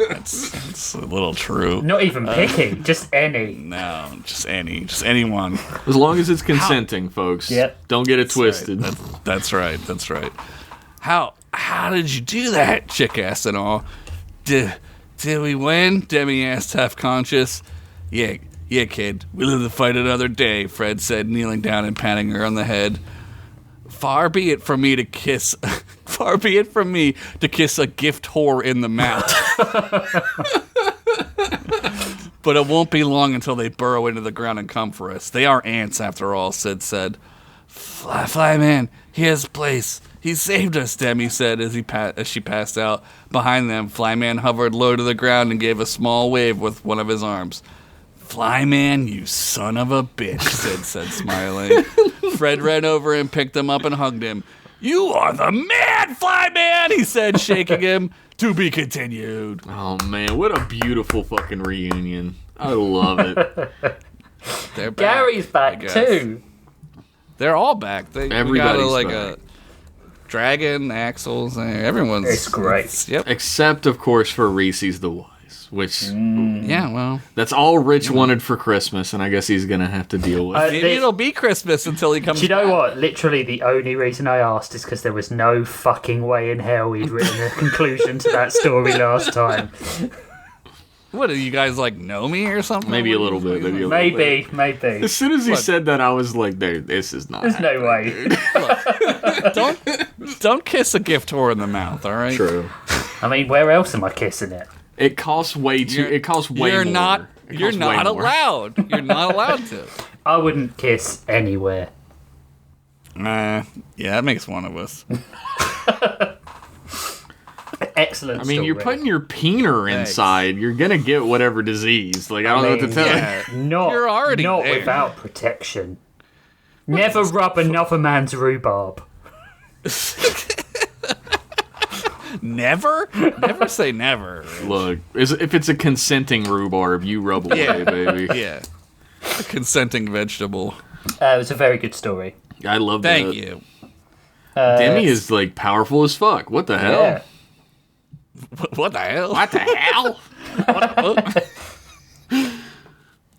That's a little true. Not even picky, just any. No, just anyone. As long as it's consenting, folks. Yep. Don't get it twisted. That's right. How did you do that? Chick asked in awe. Did we win? Demi asked, half conscious. Yeah, kid. We live to fight another day, Fred said, kneeling down and patting her on the head. Far be it from me to kiss a gift whore in the mouth. But it won't be long until they burrow into the ground and come for us. They are ants, after all, Sid said. Fly man, he has a place. He saved us, Demi said as she passed out. Behind them, Flyman hovered low to the ground and gave a small wave with one of his arms. Flyman, you son of a bitch, Sid said, smiling. Fred ran over and picked him up and hugged him. You are the man, Flyman, he said, shaking him. To be continued. Oh, man, what a beautiful fucking reunion. I love it. They're back, Gary's back, too. They're all back. Everybody's back. A Dragon, Axel's, everyone's. It's great. Yep. Except, of course, for Reese's the Wife. which Yeah, well, that's all Rich wanted for Christmas, and I guess he's gonna have to deal with. maybe it'll be Christmas until he comes Do you know back. what? Literally, the only reason I asked is because there was no fucking way in hell he'd written a conclusion to that story last time. What, do you guys, like, know me or something? Maybe a little bit. Maybe a little bit. Maybe. As soon as he Look. said that, I was like, "This is not." There's no way. Don't kiss a gift horse in the mouth, all right? True. I mean, where else am I kissing it? It costs way too. It costs way You're more. not. It You're costs way not more. allowed. You're not allowed to. I wouldn't kiss anywhere. Yeah, that makes one of us. Excellent. I mean, you're story. putting your peener Thanks. inside. You're gonna get whatever disease. Like I don't know what to tell yeah. you. not You're already not there. without protection. Never rub another man's rhubarb. Never? Never say never. Look, if it's a consenting rhubarb, you rub away, Yeah. baby. Yeah. A consenting vegetable. It was a very good story. I love that. Thank you. Demi is like powerful as fuck. What the hell? Yeah. What the hell? What the hell?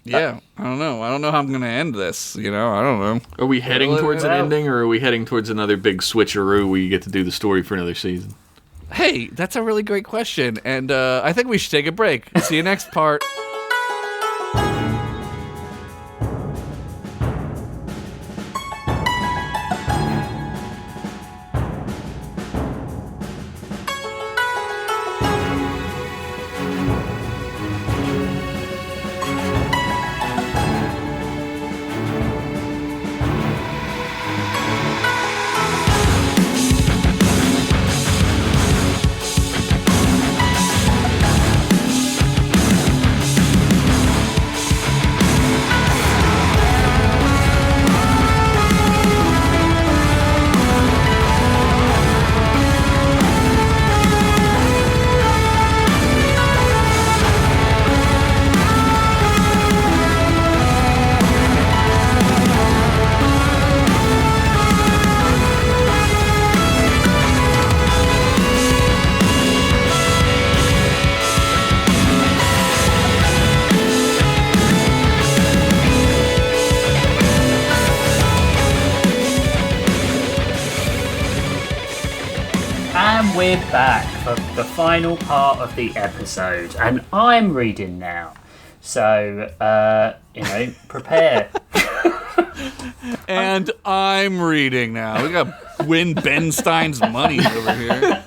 Yeah, I don't know. I don't know how I'm going to end this. I don't know. Are we heading towards an well- ending, or are we heading towards another big switcheroo where you get to do the story for another season? Hey, that's a really great question. And I think we should take a break. See you next part. And we're back for the final part of the episode, and I'm reading now. So, prepare. And I'm reading now. We got win Ben Stein's money over here.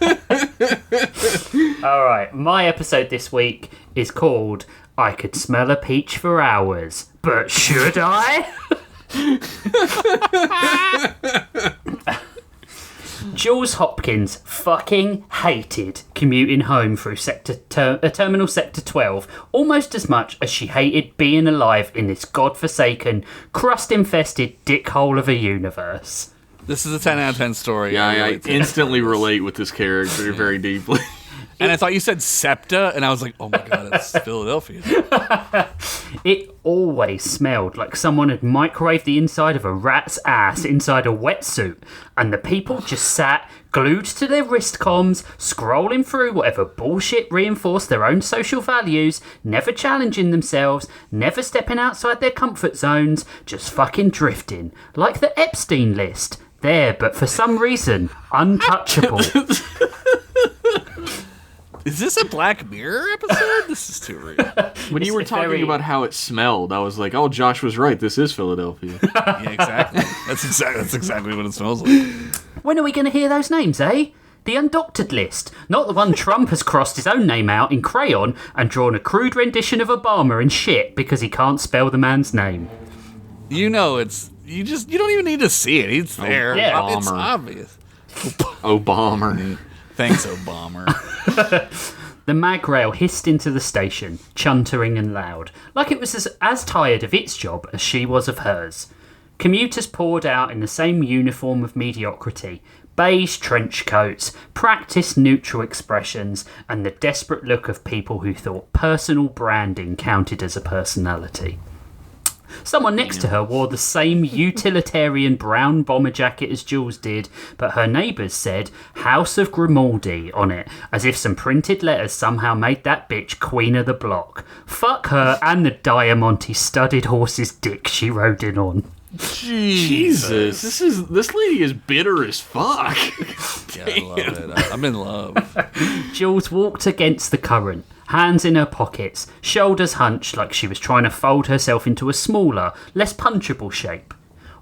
All right, my episode this week is called "I Could Smell a Peach for Hours, but Should I?" Jules Hopkins fucking hated commuting home through Terminal Sector 12 almost as much as she hated being alive in this godforsaken, crust-infested dickhole of a universe. This is a 10 out of 10 story. Yeah, I relate to it. instantly relate with this character very deeply. And I thought you said SEPTA, and I was like, oh my god, it's Philadelphia. It always smelled like someone had microwaved the inside of a rat's ass inside a wetsuit, and the people just sat glued to their wrist comms, scrolling through whatever bullshit reinforced their own social values, never challenging themselves, never stepping outside their comfort zones, just fucking drifting, like the Epstein list. There, but for some reason, untouchable. Is this a Black Mirror episode? This is too real. When you were It's talking very- about how it smelled, I was like, oh, Josh was right. This is Philadelphia. Yeah, exactly. That's exactly what it smells like. When are we going to hear those names, eh? The undoctored list, not the one Trump has crossed his own name out in crayon and drawn a crude rendition of Obama in shit because he can't spell the man's name. You don't even need to see it. It's there. yeah. It's Obama. obvious. Obama. Thanks, Obama. The mag rail hissed into the station, chuntering and loud, like it was as tired of its job as she was of hers. Commuters poured out in the same uniform of mediocrity, beige trench coats, practiced neutral expressions, and the desperate look of people who thought personal branding counted as a personality. Someone next to her wore the same utilitarian brown bomber jacket as Jules did, but her neighbours said House of Grimaldi on it, as if some printed letters somehow made that bitch queen of the block. Fuck her and the Diamante studded horse's dick she rode in on. Jesus, this lady is bitter as fuck. Yeah, I love it. I'm in love. Jules walked against the current, hands in her pockets, shoulders hunched like she was trying to fold herself into a smaller, less punchable shape.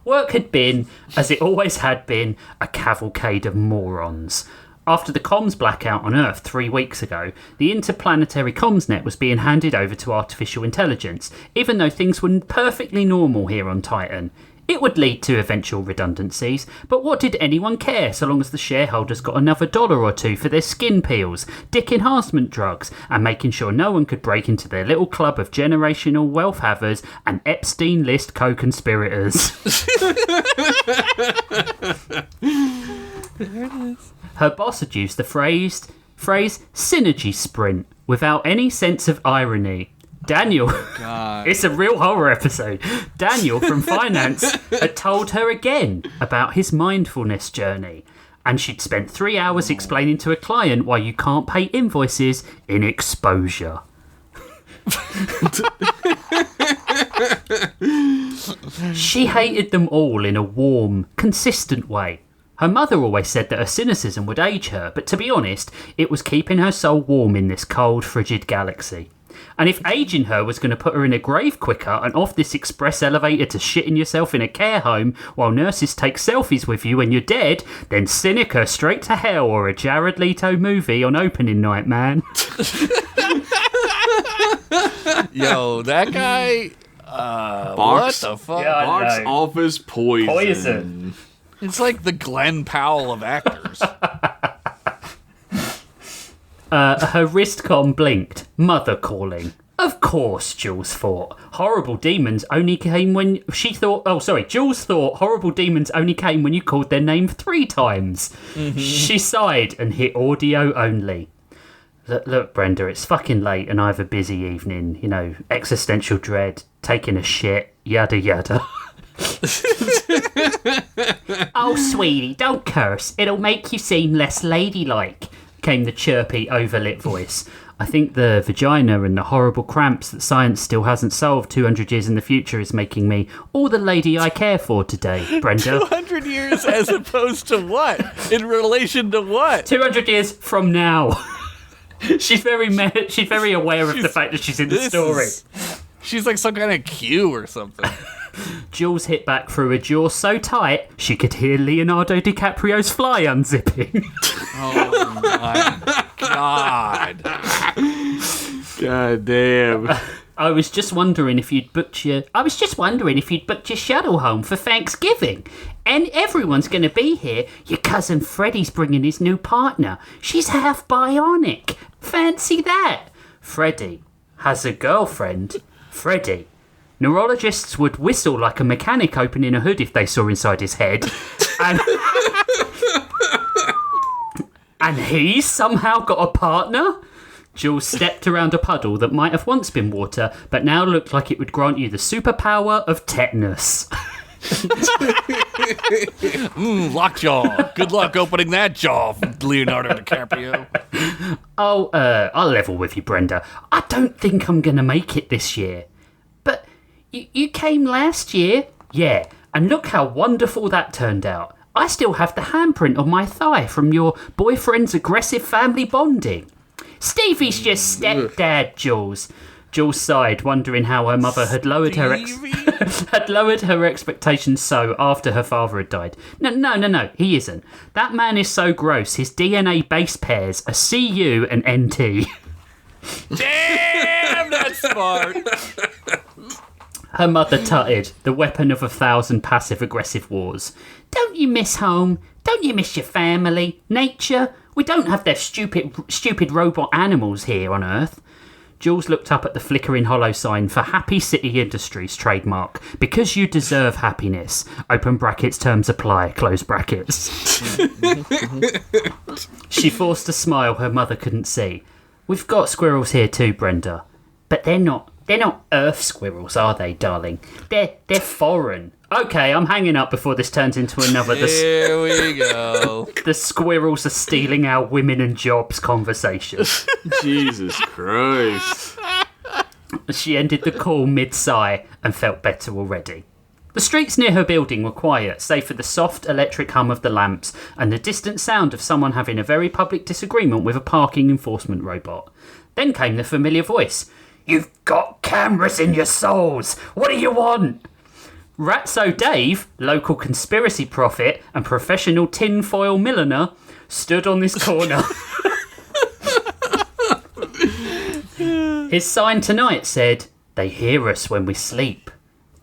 Work had been, as it always had been, a cavalcade of morons. After the comms blackout on Earth 3 weeks ago, the interplanetary comms net was being handed over to artificial intelligence, even though things were perfectly normal here on Titan. It would lead to eventual redundancies, but what did anyone care so long as the shareholders got another $1 or $2 for their skin peels, dick enhancement drugs, and making sure no one could break into their little club of generational wealth havers and Epstein list co-conspirators. There it is. Her boss had used the phrase synergy sprint without any sense of irony. Daniel, it's a real horror episode. Daniel from finance had told her again about his mindfulness journey, and she'd spent 3 hours explaining to a client why you can't pay invoices in exposure. She hated them all in a warm, consistent way. Her mother always said that her cynicism would age her, but to be honest, it was keeping her soul warm in this cold, frigid galaxy. And if aging her was going to put her in a grave quicker and off this express elevator to shitting yourself in a care home while nurses take selfies with you when you're dead, then cynic her straight to hell or a Jared Leto movie on opening night, man. Yo, that guy. What the fuck? Yeah, Box know. office poison. Poison. It's like the Glenn Powell of actors. Her wristcom blinked. Mother calling. Of course, Jules thought. Horrible demons only came when she thought... Oh, sorry. Jules thought horrible demons only came when you called their name 3 times. Mm-hmm. She sighed and hit audio only. Look, Brenda, it's fucking late and I have a busy evening. You know, existential dread, taking a shit, yada yada. Oh, sweetie, don't curse. It'll make you seem less ladylike, came the chirpy, overlit voice. I think the vagina and the horrible cramps that science still hasn't solved 200 years in the future is making me all the lady I care for today, Brenda. 200 years as opposed to what? In relation to what? 200 years from now. She's very aware of the fact that she's in the story. She's like some kind of Q or something. Jules hit back through a jaw so tight she could hear Leonardo DiCaprio's fly unzipping. Oh my god. God damn. I was just wondering if you'd booked your shuttle home for Thanksgiving. And everyone's going to be here. Your cousin Freddie's bringing his new partner. She's half bionic. Fancy that. Freddie has a girlfriend. Freddie. Neurologists would whistle like a mechanic opening a hood if they saw inside his head. And he's somehow got a partner? Jules stepped around a puddle that might have once been water, but now looked like it would grant you the superpower of tetanus. Lockjaw. Good luck opening that jaw, Leonardo DiCaprio. Oh, I'll level with you, Brenda. I don't think I'm going to make it this year. But you came last year? Yeah, and look how wonderful that turned out. I still have the handprint on my thigh from your boyfriend's aggressive family bonding. Stevie's just stepdad, Jules. Jules sighed, wondering how her mother had lowered her expectations so after her father had died. No, he isn't. That man is so gross, his DNA base pairs are CU and NT. Damn, that's smart. Her mother tutted, the weapon of 1,000 passive-aggressive wars. Don't you miss home? Don't you miss your family? Nature? We don't have their stupid robot animals here on Earth. Jules looked up at the flickering hollow sign for Happy City Industries trademark. Because you deserve happiness. Open brackets, terms apply, close brackets. She forced a smile her mother couldn't see. We've got squirrels here too, Brenda. But they're not They're not Earth squirrels, are they, darling? They're foreign. Okay, I'm hanging up before this turns into another... Here we go. The squirrels are stealing our women and jobs conversation. Jesus Christ. She ended the call mid-sigh and felt better already. The streets near her building were quiet, save for the soft electric hum of the lamps and the distant sound of someone having a very public disagreement with a parking enforcement robot. Then came the familiar voice. You've got cameras in your souls. What do you want? Ratso Dave, local conspiracy prophet and professional tinfoil milliner, stood on this corner. His sign tonight said, "They hear us when we sleep."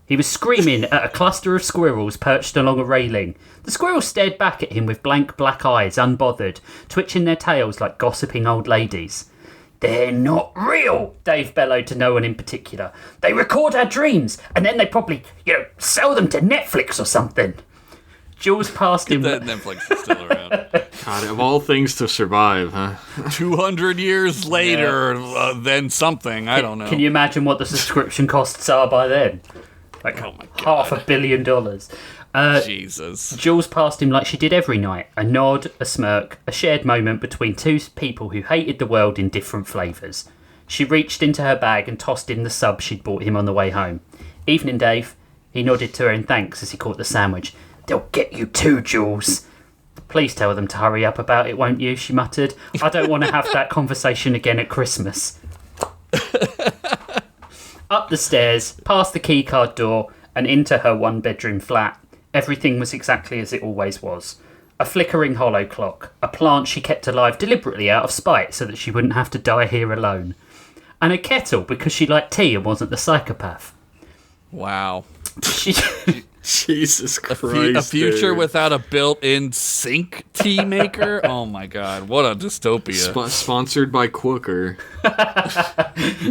He was screaming at a cluster of squirrels perched along a railing. The squirrels stared back at him with blank black eyes, unbothered, twitching their tails like gossiping old ladies. "They're not real," Dave bellowed to no one in particular. "They record our dreams, and then they probably, sell them to Netflix or something." Jules passed him... That Netflix is still around. God, of all things to survive, huh? 200 years later, then something. I don't know. Can you imagine what the subscription costs are by then? Like, Oh my God. $500 million. Jesus. Jules passed him like she did every night. A nod, a smirk, a shared moment between two people who hated the world in different flavours. She reached into her bag and tossed in the sub she'd bought him on the way home. "Evening, Dave." He nodded to her in thanks as he caught the sandwich. "They'll get you too, Jules." "Please tell them to hurry up about it, won't you?" she muttered. "I don't want to have that conversation again at Christmas." Up the stairs, past the keycard door, and into her one-bedroom flat. Everything was exactly as it always was. A flickering hollow clock, a plant she kept alive deliberately out of spite so that she wouldn't have to die here alone. And a kettle because she liked tea and wasn't the psychopath. Wow. She... Jesus Christ. A future dude. without a built-in sink tea maker? Oh my God, what a dystopia. Sponsored by Quooker.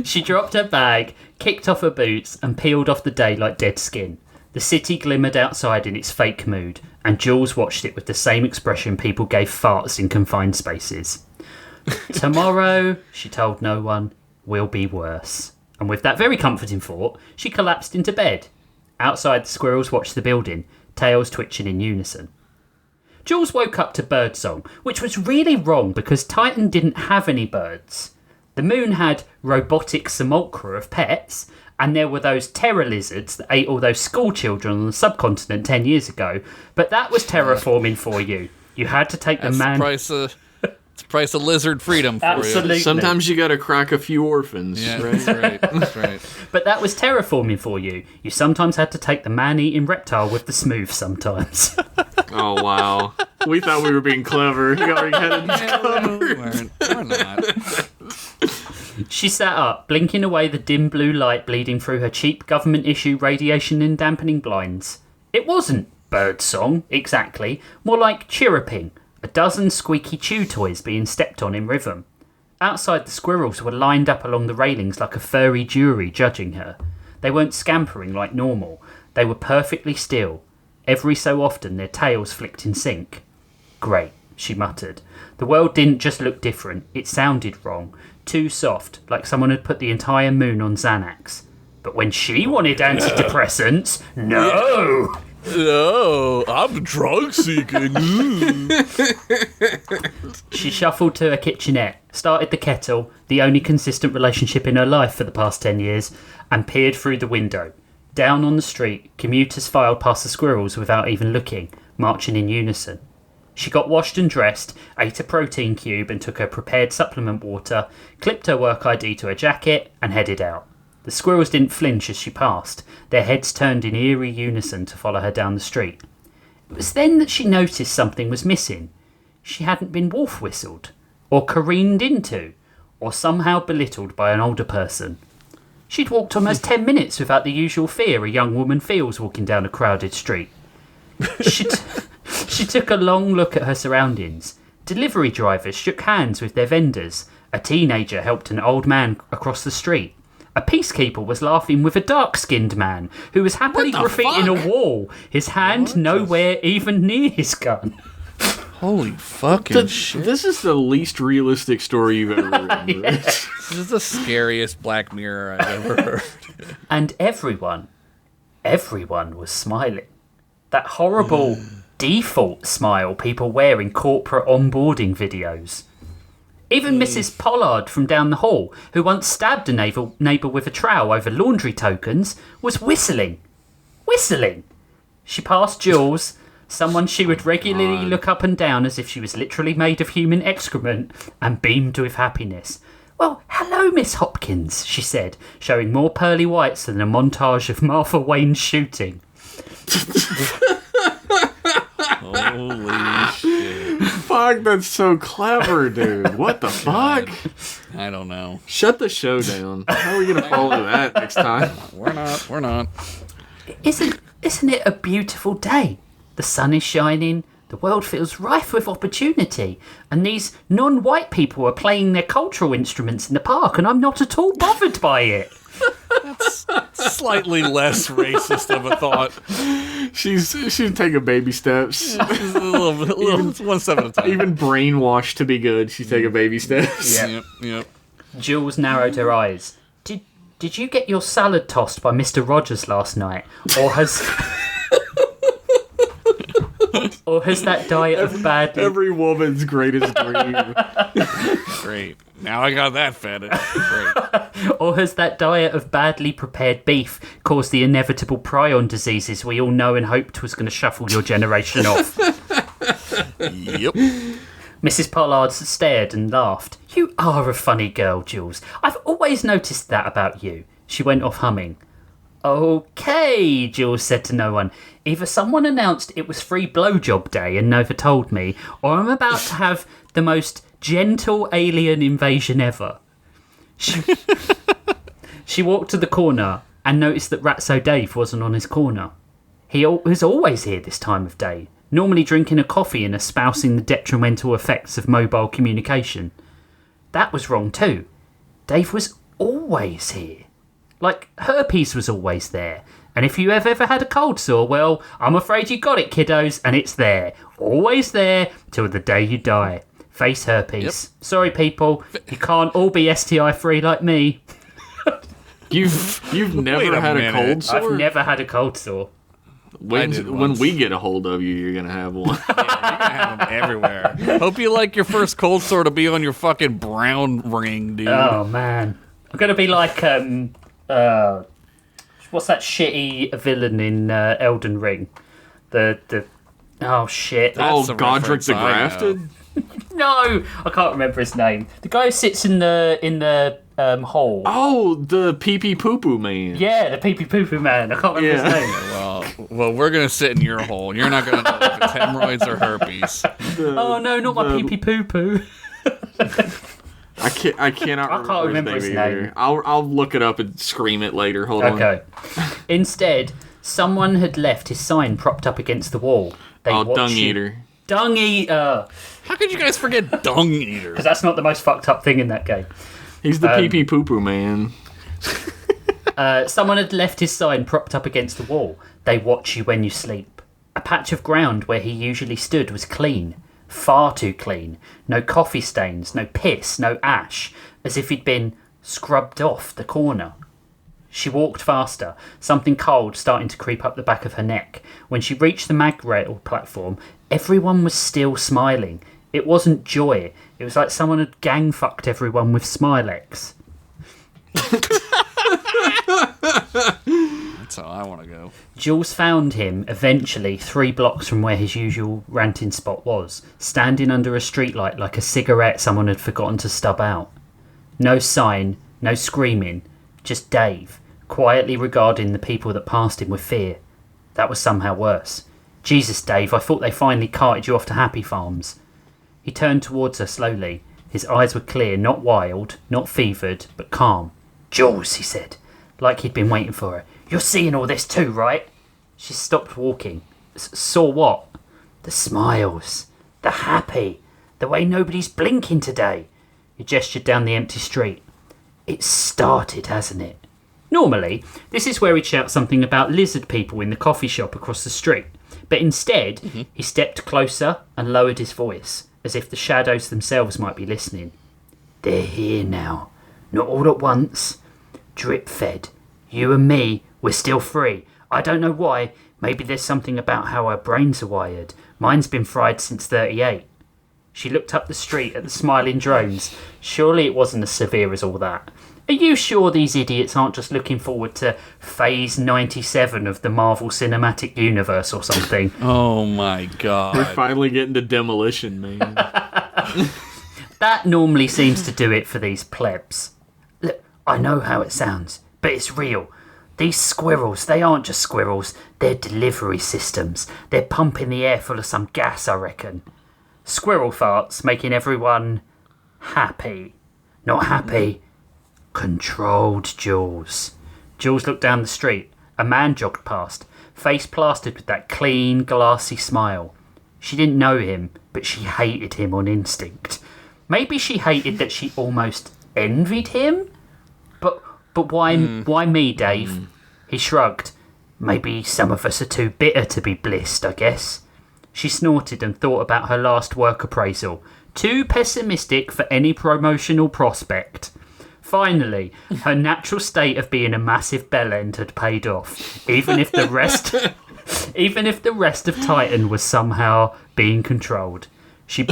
She dropped her bag, kicked off her boots, and peeled off the day like dead skin. The city glimmered outside in its fake mood, and Jules watched it with the same expression people gave farts in confined spaces. "Tomorrow," she told no one, "will be worse." And with that very comforting thought, she collapsed into bed. Outside, the squirrels watched the building, tails twitching in unison. Jules woke up to birdsong, which was really wrong because Titan didn't have any birds. The moon had robotic simulacra of pets, and there were those terror lizards that ate all those school children on the subcontinent 10 years ago, but that was terraforming for you. You had to take That's the man... It's the price of lizard freedom for Absolutely. you. Sometimes you gotta crack a few orphans, Yeah, right? that's right. That's right. But that was terraforming for you. You sometimes had to take the man-eating reptile with the smooth sometimes. Oh, wow. We thought we were being clever. You got your head in the We're not. She sat up, blinking away the dim blue light bleeding through her cheap government-issue radiation and dampening blinds. It wasn't birdsong, exactly. More like chirruping. A dozen squeaky chew toys being stepped on in rhythm. Outside, the squirrels were lined up along the railings like a furry jury judging her. They weren't scampering like normal. They were perfectly still. Every so often, their tails flicked in sync. "Great," she muttered. The world didn't just look different. It sounded wrong. Too soft, like someone had put the entire moon on Xanax. But when she wanted antidepressants, no! No, I'm drug seeking. She shuffled to her kitchenette, started the kettle, the only consistent relationship in her life for the past 10 years, and peered through the window. Down on the street, commuters filed past the squirrels without even looking, marching in unison. She got washed and dressed, ate a protein cube and took her prepared supplement water, clipped her work ID to her jacket, and headed out. The squirrels didn't flinch as she passed, their heads turned in eerie unison to follow her down the street. It was then that she noticed something was missing. She hadn't been wolf whistled, or careened into, or somehow belittled by an older person. She'd walked almost 10 minutes without the usual fear a young woman feels walking down a crowded street. She took a long look at her surroundings. Delivery drivers shook hands with their vendors. A teenager helped an old man across the street. A peacekeeper was laughing with a dark-skinned man who was happily graffitiing a wall, his hand nowhere even near his gun. Holy fucking shit. This is the least realistic story you've ever written. This is the scariest Black Mirror I've ever heard. And everyone was smiling. That horrible default smile people wear in corporate onboarding videos. Even Mrs. Pollard from down the hall, who once stabbed a neighbour with a trowel over laundry tokens, was whistling. Whistling! She passed Jules, someone she would regularly look up and down as if she was literally made of human excrement, and beamed with happiness. "Well, hello, Miss Hopkins," she said, showing more pearly whites than a montage of Martha Wayne's shooting. Holy shit. Fuck, that's so clever, dude. What the fuck? I don't know. Shut the show down. How are we going to follow that next time? We're not. Isn't it a beautiful day? The sun is shining, the world feels rife with opportunity, and these non-white people are playing their cultural instruments in the park, and I'm not at all bothered by it. That's slightly less racist of a thought. She's taking baby steps. A little, one step at a time. Even brainwashed to be good, she's taking baby steps. Yep. Jules narrowed her eyes. Did you get your salad tossed by Mr. Rogers last night? Or has that diet of badly... Every woman's greatest dream. Great. Now I got that fetish. Great. Or has that diet of badly prepared beef caused the inevitable prion diseases we all know and hoped was going to shuffle your generation off? Yep. Mrs. Pollard stared and laughed. "You are a funny girl, Jules. I've always noticed that about you." She went off humming. "Okay," Jules said to no one. "Either someone announced it was free blowjob day and never told me, or I'm about to have the most gentle alien invasion ever." She walked to the corner and noticed that Ratso Dave wasn't on his corner. He was always here this time of day, normally drinking a coffee and espousing the detrimental effects of mobile communication. That was wrong too. Dave was always here. Like, herpes was always there. And if you have ever had a cold sore, well, I'm afraid you got it, kiddos, and it's there. Always there till the day you die. Face herpes. Yep. Sorry, people. You can't all be STI free like me. You've never had a cold sore? I've never had a cold sore. When we get a hold of you, you're going to have one. You're gonna have them everywhere. Hope you like your first cold sore to be on your fucking brown ring, dude. Oh, man. I'm going to be like, what's that shitty villain in Elden Ring? Oh, shit. That's a Godric reference the I know. Grafted? No, I can't remember his name. The guy who sits in the hole. Oh, the pee-pee poo-poo man. Yeah, the pee-pee poo-poo man. I can't remember his name. Well, we're gonna sit in your hole. You're not gonna know if it's hemorrhoids or herpes. Oh no, not my pee-pee poo-poo. I cannot I can't remember his name. either. I'll look it up and scream it later. Hold on. Okay. Instead, someone had left his sign propped up against the wall. They watch Dung you- eater. Dung eater. How could you guys forget dung eater? Because that's not the most fucked up thing in that game. He's the pee-pee poo-poo man. Someone had left his sign propped up against the wall. They watch you when you sleep. A patch of ground where he usually stood was clean. Far too clean. No coffee stains, no piss, no ash. As if he'd been scrubbed off the corner. She walked faster, something cold starting to creep up the back of her neck. When she reached the mag rail platform, everyone was still smiling. It wasn't joy. It was like someone had gang fucked everyone with Smilex. That's how I want to go. Jules found him eventually 3 blocks from where his usual ranting spot was, standing under a streetlight like a cigarette someone had forgotten to stub out. No sign, no screaming, just Dave, quietly regarding the people that passed him with fear. That was somehow worse. Jesus, Dave, I thought they finally carted you off to Happy Farms. He turned towards her slowly. His eyes were clear, not wild, not fevered, but calm. "Jules," he said, like he'd been waiting for her. "You're seeing all this too, right?" She stopped walking. Saw what? The smiles. The happy. The way nobody's blinking today. He gestured down the empty street. It's started, hasn't it? Normally, this is where he'd shout something about lizard people in the coffee shop across the street. But instead, he stepped closer and lowered his voice, as if the shadows themselves might be listening. They're here now. Not all at once. Drip-fed. You and me, we're still free. I don't know why. Maybe there's something about how our brains are wired. Mine's been fried since 38. She looked up the street at the smiling drones. Surely it wasn't as severe as all that. Are you sure these idiots aren't just looking forward to Phase 97 of the Marvel Cinematic Universe or something? Oh my We're god. finally getting to demolition, man. That normally seems to do it for these plebs. Look, I know how it sounds, but it's real. These squirrels, they aren't just squirrels, they're delivery systems. They're pumping the air full of some gas, I reckon. Squirrel farts making everyone happy. Not happy. Controlled, Jules. Jules looked down the street. A man jogged past, face plastered with that clean, glassy smile. She didn't know him, but she hated him on instinct. Maybe she hated that she almost envied him? But why me, Dave? He shrugged. Maybe some of us are too bitter to be blissed, I guess. She snorted and thought about her last work appraisal. Too pessimistic for any promotional prospect. Finally, her natural state of being a massive bellend had paid off, even if the rest of Titan was somehow being controlled. She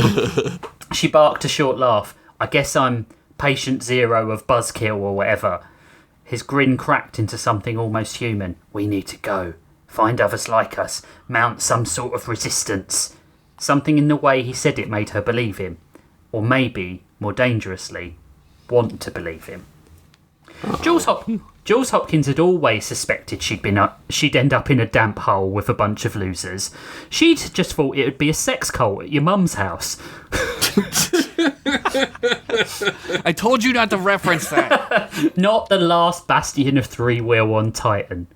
barked a short laugh. I guess I'm patient zero of Buzzkill or whatever. His grin cracked into something almost human. We need to go. Find others like us. Mount some sort of resistance. Something in the way he said it made her believe him. Or maybe, more dangerously, want to believe him. Jules Hopkins had always suspected she'd end up in a damp hole with a bunch of losers. She'd just thought it would be a sex cult at your mum's house. I told you not to reference that. Not the last bastion of three-wheel on Titan.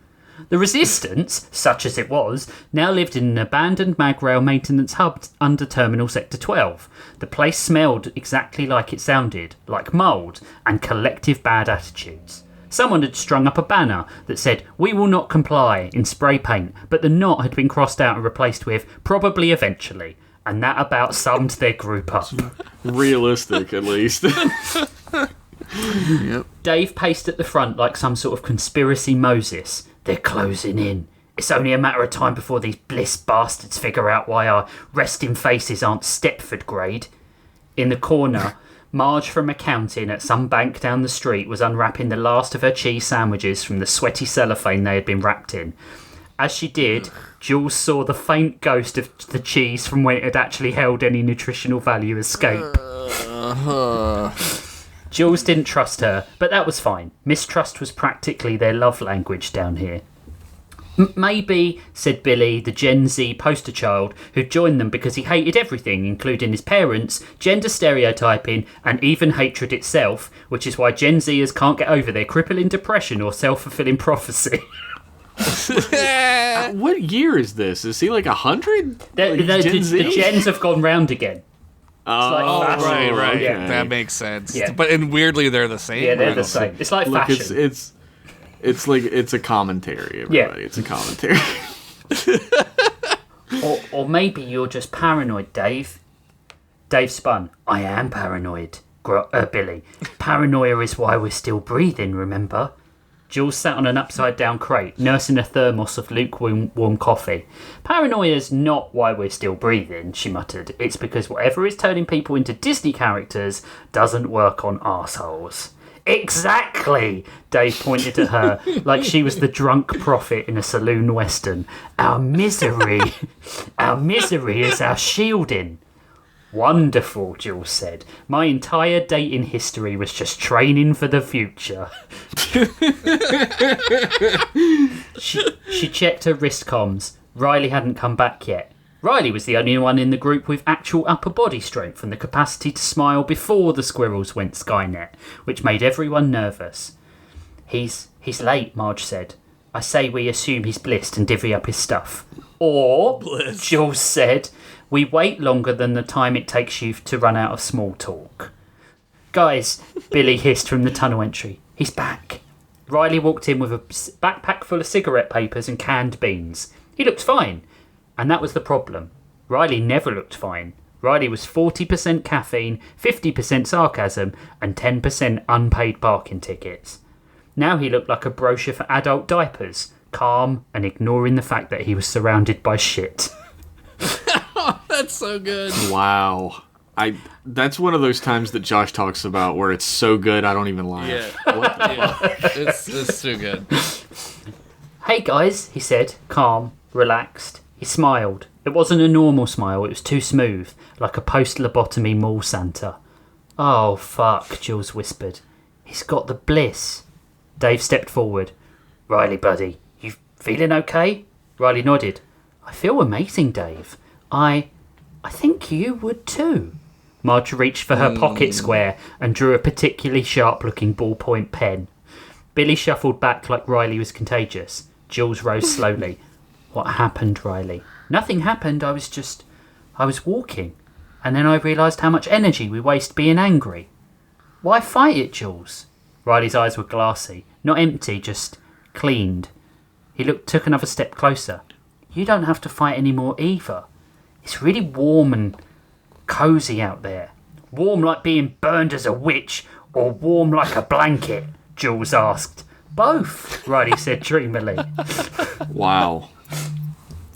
The Resistance, such as it was, now lived in an abandoned mag-rail maintenance hub under Terminal Sector 12. The place smelled exactly like it sounded, like mould and collective bad attitudes. Someone had strung up a banner that said, "We will not comply," in spray paint, but the "not" had been crossed out and replaced with "probably eventually," and that about summed their group up. Realistic, at least. Yep. Dave paced at the front like some sort of conspiracy Moses. They're closing in. It's only a matter of time before these bliss bastards figure out why our resting faces aren't Stepford grade. In the corner, Marge from accounting at some bank down the street was unwrapping the last of her cheese sandwiches from the sweaty cellophane they had been wrapped in. As she did, Jules saw the faint ghost of the cheese from when it had actually held any nutritional value escape. Jules didn't trust her, but that was fine. Mistrust was practically their love language down here. Maybe, said Billy, the Gen Z poster child, who'd joined them because he hated everything, including his parents, gender stereotyping, and even hatred itself, which is why Gen Zers can't get over their crippling depression or self-fulfilling prophecy. What year is this? Is he like 100? The gens have gone round again. Oh, fashion. right. Yeah. That makes sense. Yeah. And weirdly, they're the same. Yeah, they're I the don't same. see. It's like Look, fashion. it's like it's a commentary, everybody. Yeah. It's a commentary. Or maybe you're just paranoid, Dave. Dave spun. I am paranoid, Billy. Paranoia is why we're still breathing, remember? Jules sat on an upside-down crate, nursing a thermos of lukewarm coffee. Paranoia's not why we're still breathing, she muttered. It's because whatever is turning people into Disney characters doesn't work on arseholes. Exactly! Dave pointed at her like she was the drunk prophet in a saloon western. Our misery is our shielding. Wonderful, Jules said. My entire dating history was just training for the future. She checked her wrist comms. Riley hadn't come back yet. Riley was the only one in the group with actual upper body strength and the capacity to smile before the Squirrels went Skynet, which made everyone nervous. He's late, Marge said. I say we assume he's blissed and divvy up his stuff. Or, Jules said, we wait longer than the time it takes you to run out of small talk. Guys, Billy hissed from the tunnel entry. He's back. Riley walked in with a backpack full of cigarette papers and canned beans. He looked fine. And that was the problem. Riley never looked fine. Riley was 40% caffeine, 50% sarcasm, and 10% unpaid parking tickets. Now he looked like a brochure for adult diapers, calm and ignoring the fact that he was surrounded by shit. That's so good. Wow. That's one of those times that Josh talks about where it's so good I don't even laugh. Yeah. It's too good. Hey guys, he said, calm, relaxed. He smiled. It wasn't a normal smile, it was too smooth, like a post-lobotomy mall Santa. Oh, fuck, Jules whispered. He's got the bliss. Dave stepped forward. Riley, buddy, you feeling okay? Riley nodded. I feel amazing, Dave. I think you would too. Marge reached for her pocket square and drew a particularly sharp-looking ballpoint pen. Billy shuffled back like Riley was contagious. Jules rose slowly. What happened, Riley? Nothing happened, I was walking. And then I realised how much energy we waste being angry. Why fight it, Jules? Riley's eyes were glassy. Not empty, just cleaned. He took another step closer. You don't have to fight anymore either. It's really warm and cosy out there. Warm like being burned as a witch, or warm like a blanket? Jules asked. Both, Riley said dreamily. Wow.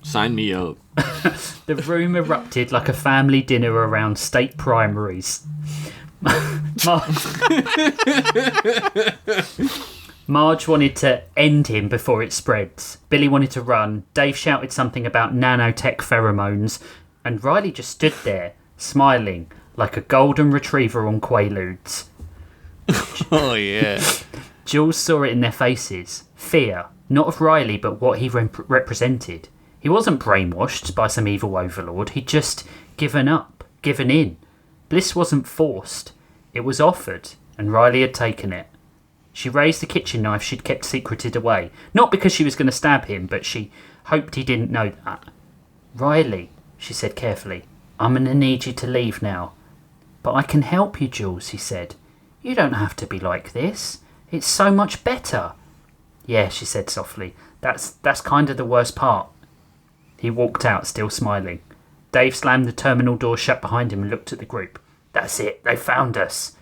Sign me up. The room erupted like a family dinner around state primaries. Marge wanted to end him before it spreads. Billy wanted to run. Dave shouted something about nanotech pheromones. And Riley just stood there, smiling, like a golden retriever on Quaaludes. Oh, yeah. Jules saw it in their faces. Fear, not of Riley, but what he represented. He wasn't brainwashed by some evil overlord. He'd just given up, given in. Bliss wasn't forced. It was offered, and Riley had taken it. She raised the kitchen knife she'd kept secreted away. Not because she was going to stab him, but she hoped he didn't know that. Riley, she said carefully, I'm going to need you to leave now. But I can help you, Jules, he said. You don't have to be like this. It's so much better. Yeah, she said softly. That's kind of the worst part. He walked out, still smiling. Dave slammed the terminal door shut behind him and looked at the group. That's it, they found us.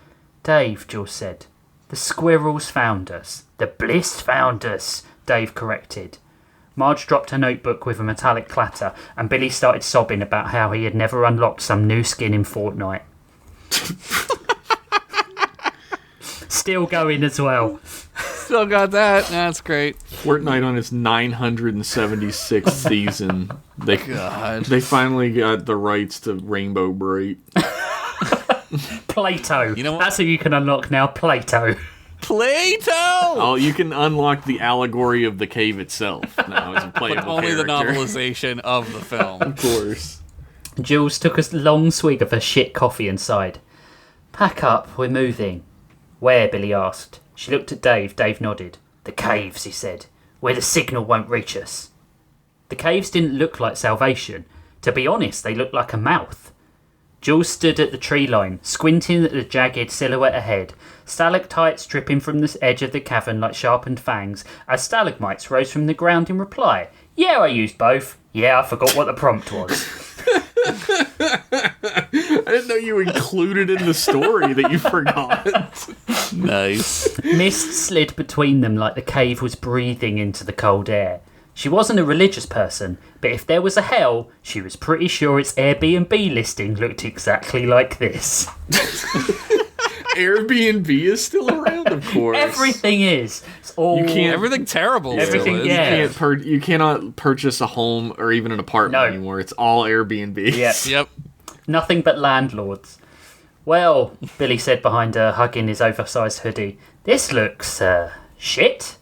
Dave, Jules said. The Squirrels found us. The Bliss found us, Dave corrected. Marge dropped her notebook with a metallic clatter, and Billy started sobbing about how he had never unlocked some new skin in Fortnite. Still going as well. Still got that. That's great. Fortnite on its 976th season. God. They finally got the rights to Rainbow Bright. Plato. You know what? That's who you can unlock now, Plato. Plato! Oh, you can unlock the allegory of the cave itself now as a playable But only the character. novelization of the film. Of course. Jules took a long swig of her shit coffee and sighed. Pack up, we're moving. Where? Billy asked. She looked at Dave. Dave nodded. The caves, he said, where the signal won't reach us. The caves didn't look like salvation. To be honest, they looked like a mouth. Jules stood at the tree line, squinting at the jagged silhouette ahead, stalactites dripping from the edge of the cavern like sharpened fangs, as stalagmites rose from the ground in reply. Yeah, I used both. Yeah, I forgot what the prompt was. I didn't know you included in the story that you forgot. Nice. Mist slid between them like the cave was breathing into the cold air. She wasn't a religious person, but if there was a hell, she was pretty sure its Airbnb listing looked exactly like this. Airbnb is still around, of course. Everything is. It's all... You can't- Everything terrible. Everything- still is. yeah. You cannot purchase a home or even an apartment No. anymore. It's all Airbnb. Yeah. Yep. Nothing but landlords. Well, Billy said behind her, hugging his oversized hoodie, this looks, shit.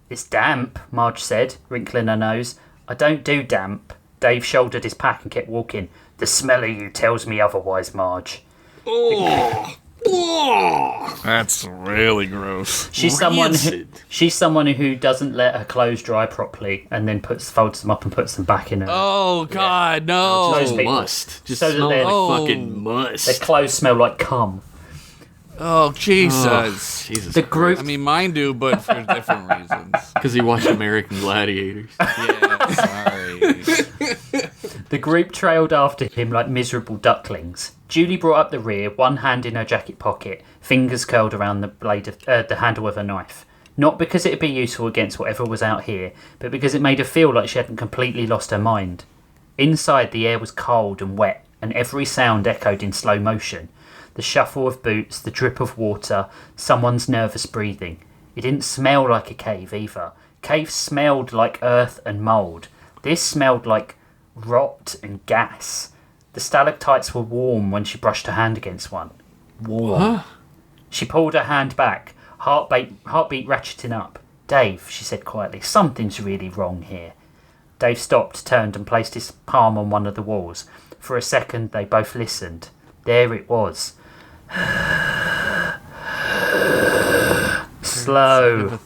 It's damp, Marge said, wrinkling her nose. I don't do damp. Dave shouldered his pack and kept walking. The smell of you tells me otherwise, Marge. Oh. Oh. That's really gross. She's someone who doesn't let her clothes dry properly and then folds them up and puts them back in her. Oh, God, no. Those people. Must. Just So that smell they're- like fucking must. Their clothes smell like cum. Oh, Jesus. Jesus. The group I mean, mine do, but for different reasons. Because he watched American Gladiators. Yeah, sorry. The group trailed after him like miserable ducklings. Julie brought up the rear, one hand in her jacket pocket, fingers curled around the blade of the handle of her knife. Not because it'd be useful against whatever was out here, but because it made her feel like she hadn't completely lost her mind. Inside, the air was cold and wet, and every sound echoed in slow motion. The shuffle of boots, the drip of water, someone's nervous breathing. It didn't smell like a cave either. Caves smelled like earth and mould. This smelled like rot and gas. The stalactites were warm when she brushed her hand against one. Warm. Huh? She pulled her hand back, heartbeat ratcheting up. Dave, she said quietly, something's really wrong here. Dave stopped, turned and placed his palm on one of the walls. For a second they both listened. There it was. Slow,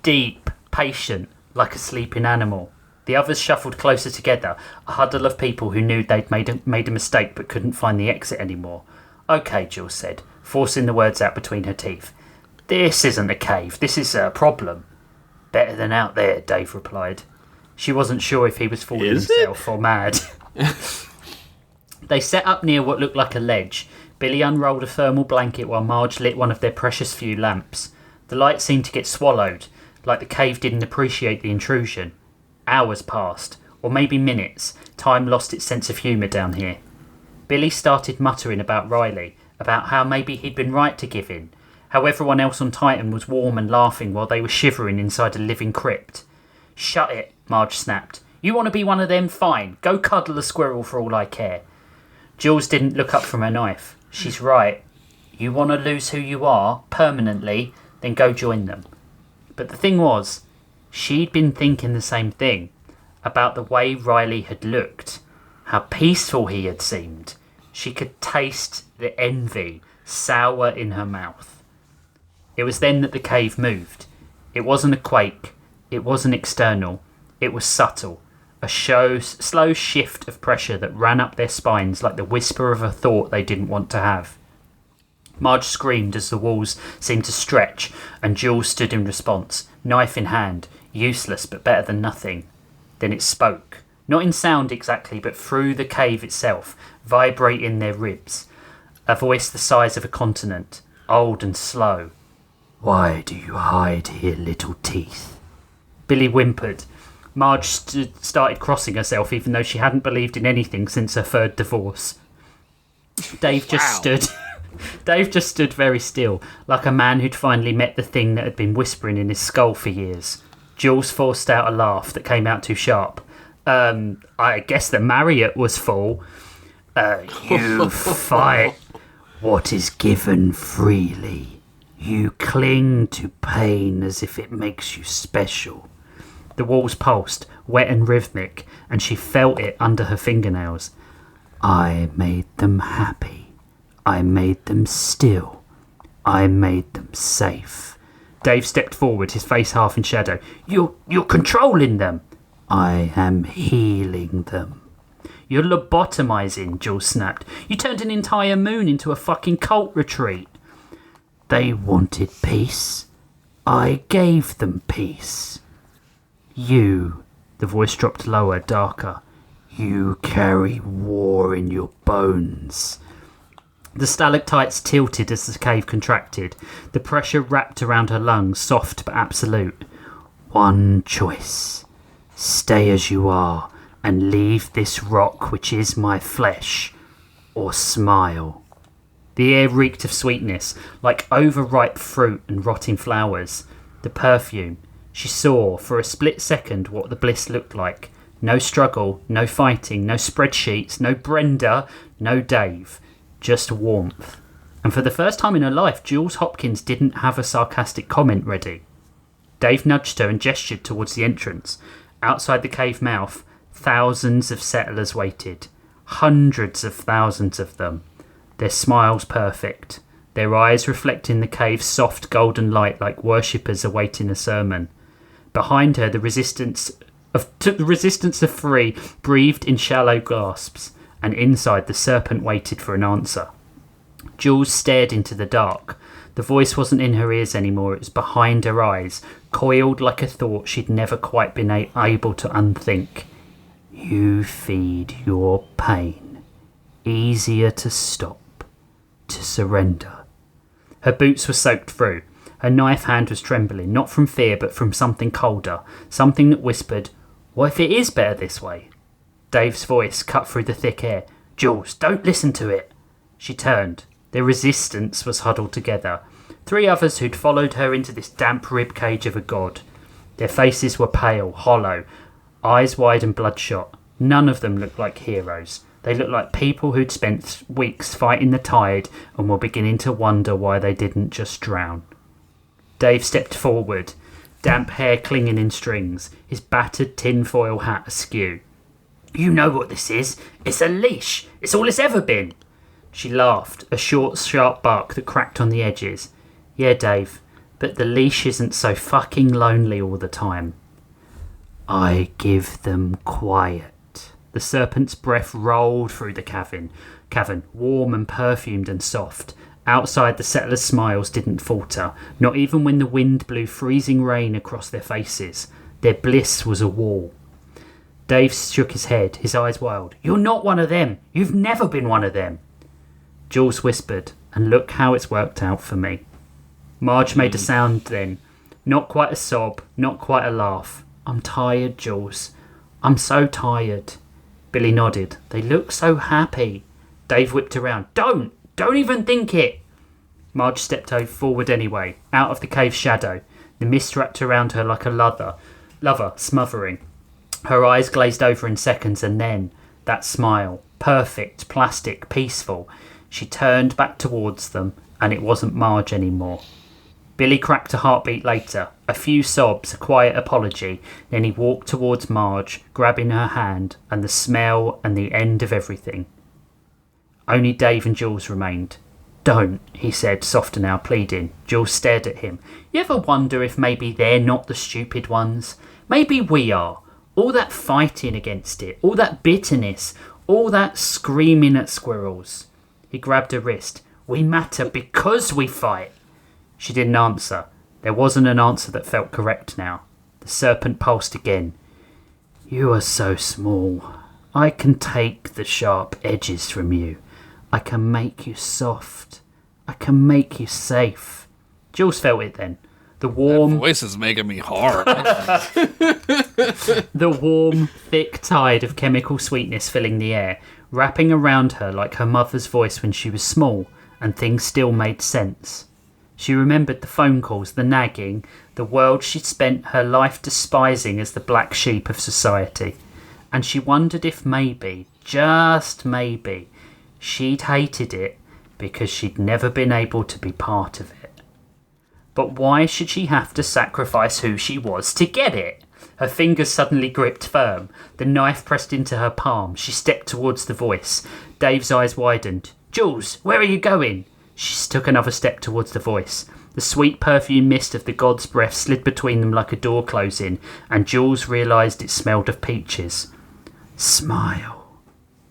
deep, patient, like a sleeping animal. The others shuffled closer together, a huddle of people who knew they'd made a mistake but couldn't find the exit anymore. Okay, Jules said, forcing the words out between her teeth. This isn't a cave, this is a problem. Better than out there, Dave replied. She wasn't sure if he was fooling himself or mad. They set up near what looked like a ledge. Billy unrolled a thermal blanket while Marge lit one of their precious few lamps. The light seemed to get swallowed, like the cave didn't appreciate the intrusion. Hours passed, or maybe minutes. Time lost its sense of humour down here. Billy started muttering about Riley, about how maybe he'd been right to give in, how everyone else on Titan was warm and laughing while they were shivering inside a living crypt. Shut it, Marge snapped. You want to be one of them? Fine. Go cuddle a squirrel for all I care. Jules didn't look up from her knife. She's right. You want to lose who you are, permanently, then go join them. But the thing was, she'd been thinking the same thing, about the way Riley had looked, how peaceful he had seemed. She could taste the envy sour in her mouth. It was then that the cave moved. It wasn't a quake. It wasn't external. It was subtle. A slow shift of pressure that ran up their spines like the whisper of a thought they didn't want to have. Marge screamed as the walls seemed to stretch, and Jules stood in response, knife in hand, useless but better than nothing. Then it spoke. Not in sound exactly, but through the cave itself, vibrating their ribs. A voice the size of a continent, old and slow. Why do you hide here, little teeth? Billy whimpered. Marge started crossing herself, even though she hadn't believed in anything since her third divorce. Dave just stood very still, like a man who'd finally met the thing that had been whispering in his skull for years. Jules forced out a laugh that came out too sharp. I guess the Marriott was full. You fight what is given freely. You cling to pain as if it makes you special. The walls pulsed, wet and rhythmic, and she felt it under her fingernails. I made them happy. I made them still. I made them safe. Dave stepped forward, his face half in shadow. You're controlling them. I am healing them. You're lobotomizing, Jules snapped. You turned an entire moon into a fucking cult retreat. They wanted peace. I gave them peace. You, the voice dropped lower, darker. You carry war in your bones. The stalactites tilted as the cave contracted. The pressure wrapped around her lungs, soft but absolute. One choice. Stay as you are and leave this rock which is my flesh, or smile. The air reeked of sweetness, like overripe fruit and rotting flowers. The perfume. She saw, for a split second, what the bliss looked like. No struggle, no fighting, no spreadsheets, no Brenda, no Dave. Just warmth. And for the first time in her life, Jules Hopkins didn't have a sarcastic comment ready. Dave nudged her and gestured towards the entrance. Outside the cave mouth, thousands of settlers waited. Hundreds of thousands of them. Their smiles perfect. Their eyes reflecting the cave's soft golden light like worshippers awaiting a sermon. Behind her, the resistance of three breathed in shallow gasps, and inside the serpent waited for an answer. Jules stared into the dark. The voice wasn't in her ears anymore, it was behind her eyes, coiled like a thought she'd never quite been able to unthink. You feed your pain. Easier to stop, to surrender. Her boots were soaked through. Her knife hand was trembling, not from fear, but from something colder, something that whispered, what if it is better this way? Dave's voice cut through the thick air. Jules, don't listen to it. She turned. Their resistance was huddled together. 3 others who'd followed her into this damp ribcage of a god. Their faces were pale, hollow, eyes wide and bloodshot. None of them looked like heroes. They looked like people who'd spent weeks fighting the tide and were beginning to wonder why they didn't just drown. Dave stepped forward, damp hair clinging in strings, his battered tinfoil hat askew. You know what this is. It's a leash. It's all it's ever been. She laughed, a short, sharp bark that cracked on the edges. Yeah, Dave, but the leash isn't so fucking lonely all the time. I give them quiet. The serpent's breath rolled through the cavern, warm and perfumed and soft. Outside, the settlers' smiles didn't falter, not even when the wind blew freezing rain across their faces. Their bliss was a wall. Dave shook his head, his eyes wild. You're not one of them. You've never been one of them. Jules whispered, and look how it's worked out for me. Marge made a sound then. Not quite a sob, not quite a laugh. I'm tired, Jules. I'm so tired. Billy nodded. They look so happy. Dave whipped around. Don't even think it. Marge stepped forward anyway, out of the cave's shadow. The mist wrapped around her like a lover, smothering. Her eyes glazed over in seconds, and then that smile, perfect, plastic, peaceful. She turned back towards them, and it wasn't Marge anymore. Billy cracked a heartbeat later, a few sobs, a quiet apology, then he walked towards Marge, grabbing her hand, and the smell and the end of everything. Only Dave and Jules remained. Don't, he said, softer now, pleading. Jules stared at him. You ever wonder if maybe they're not the stupid ones? Maybe we are. All that fighting against it, all that bitterness, all that screaming at squirrels. He grabbed her wrist. We matter because we fight. She didn't answer. There wasn't an answer that felt correct now. The serpent pulsed again. You are so small. I can take the sharp edges from you. I can make you soft. I can make you safe. Jules felt it then. The warm... That voice is making me hard. The warm, thick tide of chemical sweetness filling the air, wrapping around her like her mother's voice when she was small, and things still made sense. She remembered the phone calls, the nagging, the world she'd spent her life despising as the black sheep of society. And she wondered if maybe, just maybe, she'd hated it because she'd never been able to be part of it. But why should she have to sacrifice who she was to get it? Her fingers suddenly gripped firm. The knife pressed into her palm. She stepped towards the voice. Dave's eyes widened. Jules, where are you going? She took another step towards the voice. The sweet perfume mist of the god's breath slid between them like a door closing, and Jules realised it smelled of peaches. Smile.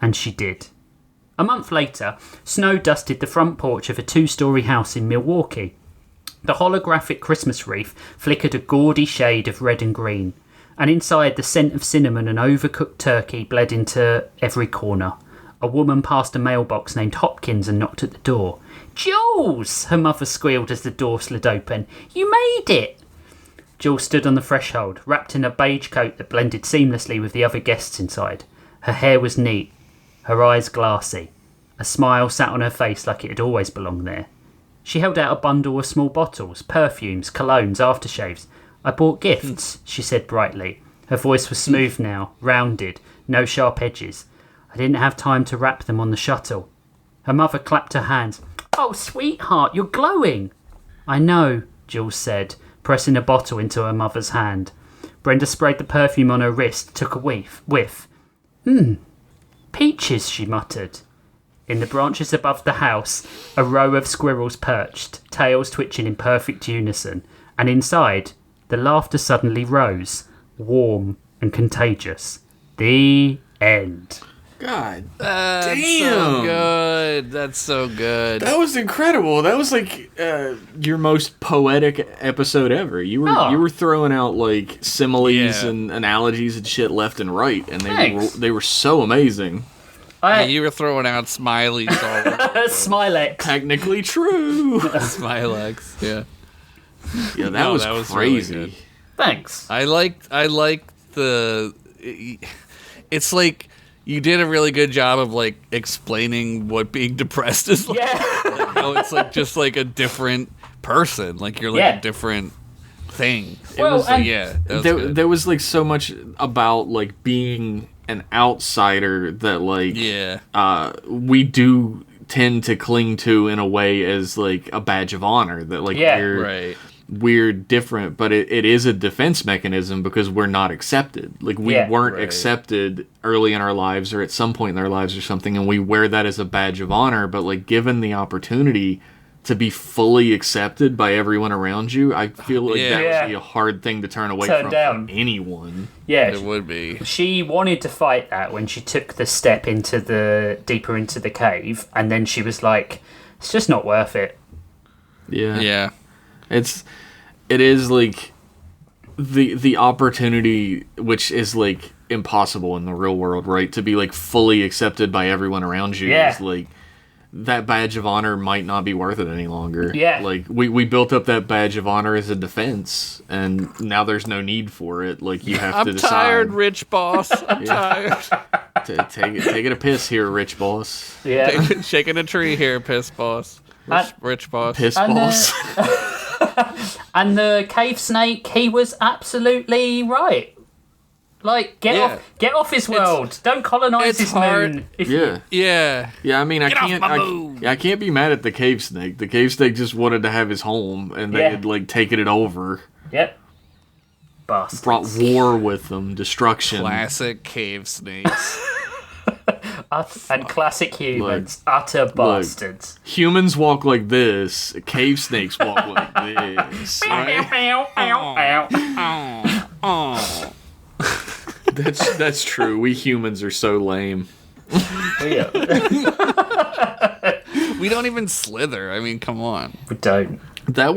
And she did. A month later, snow dusted the front porch of a 2-storey house in Milwaukee. The holographic Christmas wreath flickered a gaudy shade of red and green, and inside the scent of cinnamon and overcooked turkey bled into every corner. A woman passed a mailbox named Hopkins and knocked at the door. Jules! Her mother squealed as the door slid open. You made it! Jules stood on the threshold, wrapped in a beige coat that blended seamlessly with the other guests inside. Her hair was neat, her eyes glassy. A smile sat on her face like it had always belonged there. She held out a bundle of small bottles, perfumes, colognes, aftershaves. I bought gifts, she said brightly. Her voice was smooth now, rounded, no sharp edges. I didn't have time to wrap them on the shuttle. Her mother clapped her hands. Oh, sweetheart, you're glowing. I know, Jules said, pressing a bottle into her mother's hand. Brenda sprayed the perfume on her wrist, took a whiff. Peaches, she muttered. In the branches above the house, a row of squirrels perched, tails twitching in perfect unison, and inside, the laughter suddenly rose, warm and contagious. The end. God That's damn. so good. That's so good. That was incredible. That was like your most poetic episode ever. You were throwing out like similes and analogies and shit left and right, and they were so amazing. You were throwing out smileys all over. Smilex. Technically true. Smilex, yeah. Yeah, that was crazy. Really good. Thanks. I liked the. It's like you did a really good job of like explaining what being depressed is like. Yeah. Like, how it's like just like a different person. Like you're like a different thing. Well, There was like so much about like being an outsider that like we do tend to cling to in a way as like a badge of honor that like we're different, but it is a defense mechanism because we're not accepted. Like we weren't accepted early in our lives or at some point in our lives or something, and we wear that as a badge of honor. But like given the opportunity to be fully accepted by everyone around you, I feel like that would be a hard thing to turn away from anyone. Yeah, it would be. She wanted to fight that when she took the step deeper into the cave, and then she was like, "It's just not worth it." Yeah. It is like the opportunity, which is like impossible in the real world, right? To be like fully accepted by everyone around you is like that badge of honor might not be worth it any longer. Yeah. Like we built up that badge of honor as a defense, and now there's no need for it. Like you have to decide. I'm tired, rich boss. I'm tired. Taking a piss here, rich boss. Yeah. Shaking a tree here, piss boss. Rich boss. Piss boss. And the cave snake, he was absolutely right. Like, get off his world. Don't colonize his moon. Yeah. I mean, I can't be mad at the cave snake. The cave snake just wanted to have his home, and they had like taken it over. Yep. Bastards. Brought war with them, destruction. Classic cave snakes. And classic humans, utter bastards. Humans walk like this. Cave snakes walk like this. Right? That's true. We humans are so lame. Yeah. We don't even slither. I mean, come on. We don't. That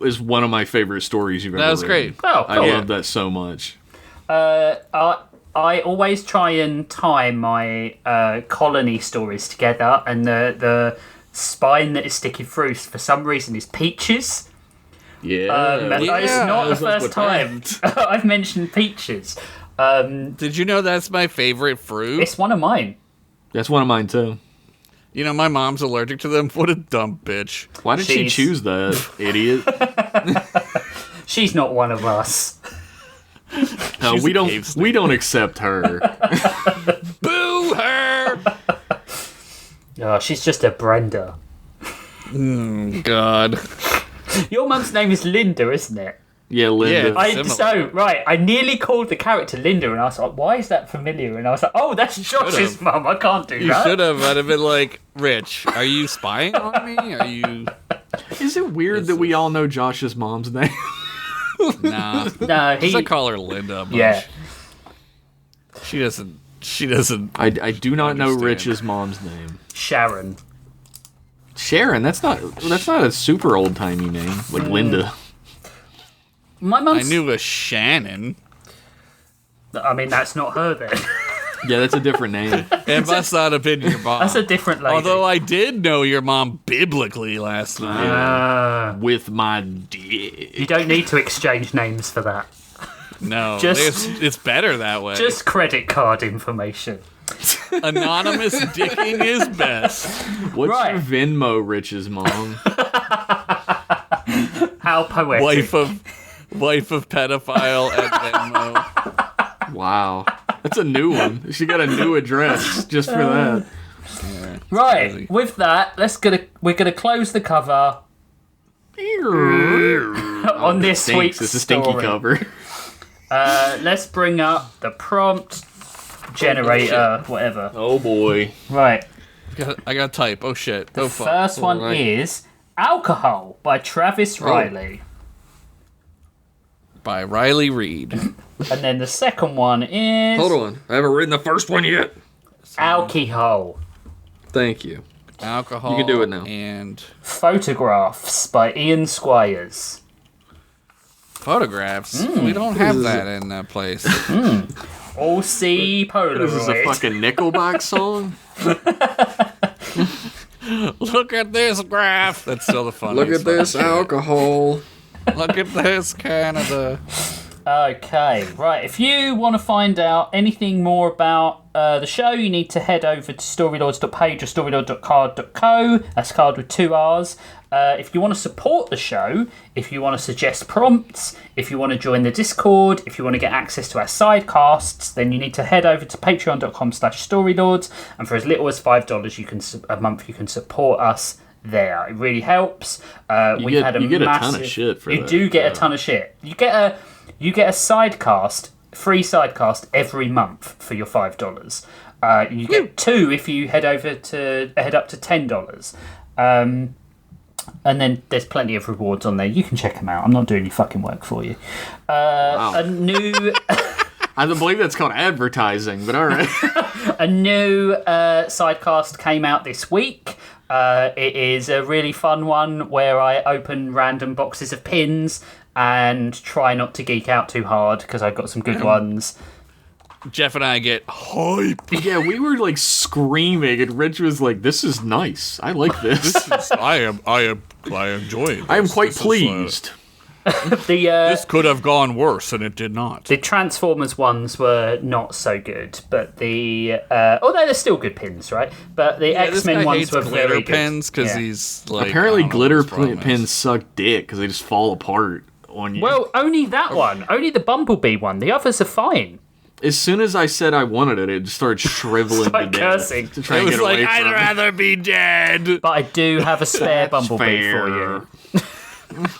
is one of my favorite stories you've ever read. That was great. Oh, I love that so much. I always try and tie my colony stories together, and the spine that is sticking through for some reason is peaches. It's not the first time I've mentioned peaches. Did you know that's my favorite fruit? It's one of mine. That's one of mine too. You know, my mom's allergic to them. What a dumb bitch. Why did she choose that, idiot? She's not one of us. No, we don't accept her. Boo her! Oh, she's just a Brenda. God. Your mum's name is Linda, isn't it? Yeah, Linda. I nearly called the character Linda, and I was like, why is that familiar? And I was like, oh, that's Josh's mum. I can't do that. You should have. I'd have been like, Rich, are you spying on me? Are you... Is it weird that we all know Josh's mom's name? Nah. No, I call her Linda a bunch. Yeah. She doesn't. I do not know Rich's mom's name. Sharon. Sharon, that's not a super old timey name like Linda. My mum's... I knew a Shannon. I mean, that's not her then. Yeah, that's a different name. It must not have been your mom. That's a different lady. Although I did know your mom biblically last night. With my dick. You don't need to exchange names for that. No, Just- it's better that way. Just credit card information. Anonymous dicking is best. What's Right. your Venmo, Rich's mom? How poetic. Wife of pedophile at Venmo. Wow. That's a new one. She got a new address just for that. Right, crazy. with that, we're gonna close the cover on this week's It's a stinky story. cover. Let's bring up the prompt generator, whatever. Oh boy. Right, I got type. Oh shit. the Oh fuck. first one Alright. is Alcohol by Travis Riley. By Riley Reid. And then the second one is... Hold on. I haven't written the first one yet. Alcohol. Thank you. Alcohol. You can do it now. And Photographs by Ian Squires. photographs. We don't have that in that place. All C Polaroid. This is a fucking Nickelback song? Look at this graph. That's still the funniest. Look at this fucking shit. alcohol. Look at this Canada. Okay, right. If you want to find out anything more about the show, you need to head over to storylords.page or storylord.card.co. That's card with 2 R's. If you want to support the show, if you want to suggest prompts, if you want to join the Discord, if you want to get access to our sidecasts, then you need to head over to patreon.com/storylords, and for as little as $5 a month, you can support us there. It really helps. You get a ton of shit for that. You do get a ton of shit. You get a sidecast, free sidecast every month for your $5. You get 2 if you head up to $10. And then there's plenty of rewards on there. You can check them out. I'm not doing any fucking work for you. Wow. A new I don't believe that's called advertising, but all right. a new sidecast came out this week. It is a really fun one where I open random boxes of pins and try not to geek out too hard because I've got some good ones. Jeff and I get hype. Yeah, we were like screaming, and Rich was like, "This is nice. I like this. I am enjoying this. I am quite This is, pleased." this could have gone worse, and it did not. The Transformers ones were not so good, but although they're still good pins, right? But the X-Men ones were glitter very pins good. because Yeah. he's like. Apparently, I don't know glitter what his problem is. pins suck dick because they just fall apart on you. Well, only that one, only the Bumblebee one. The others are fine. As soon as I said I wanted it, it just started shriveling Started to death. cursing. To try It and was get like, away I'd from it. rather be dead. But I do have a spare Bumblebee fair. for you.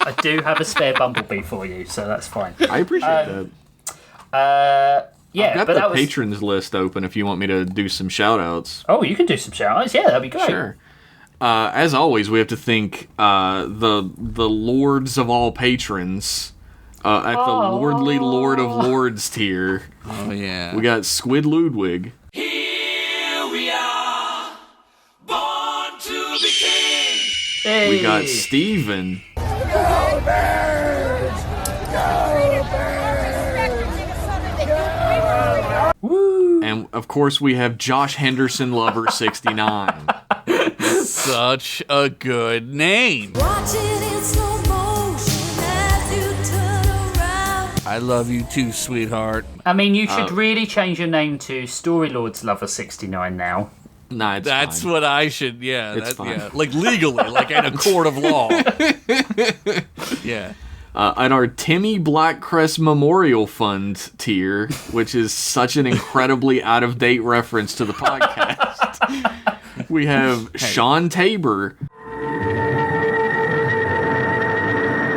I do have a spare Bumblebee for you, so that's fine. I appreciate that. Yeah, I've got but the that was. patrons list open if you want me to do some shout-outs. Oh, you can do some shout-outs. Yeah, that'd be great. Sure. As always, we have to thank the lords of all patrons at the Lordly Lord of Lords tier. Oh yeah. We got Squid Ludwig. Here we are, born to be kings. Hey. We got Steven. Woo. And of course, we have Josh Henderson Lover 69. Such a good name. Watch it in slow motion as you turn around. I love you too, sweetheart. I mean, you should really change your name to Storylords Lover 69 now. Nah, it's That's fine. what I should. Yeah, It's fine. Yeah, like legally, like in a court of law. Yeah. At our Timmy Blackcrest Memorial Fund tier, which is such an incredibly out-of-date reference to the podcast, we have Sean Tabor,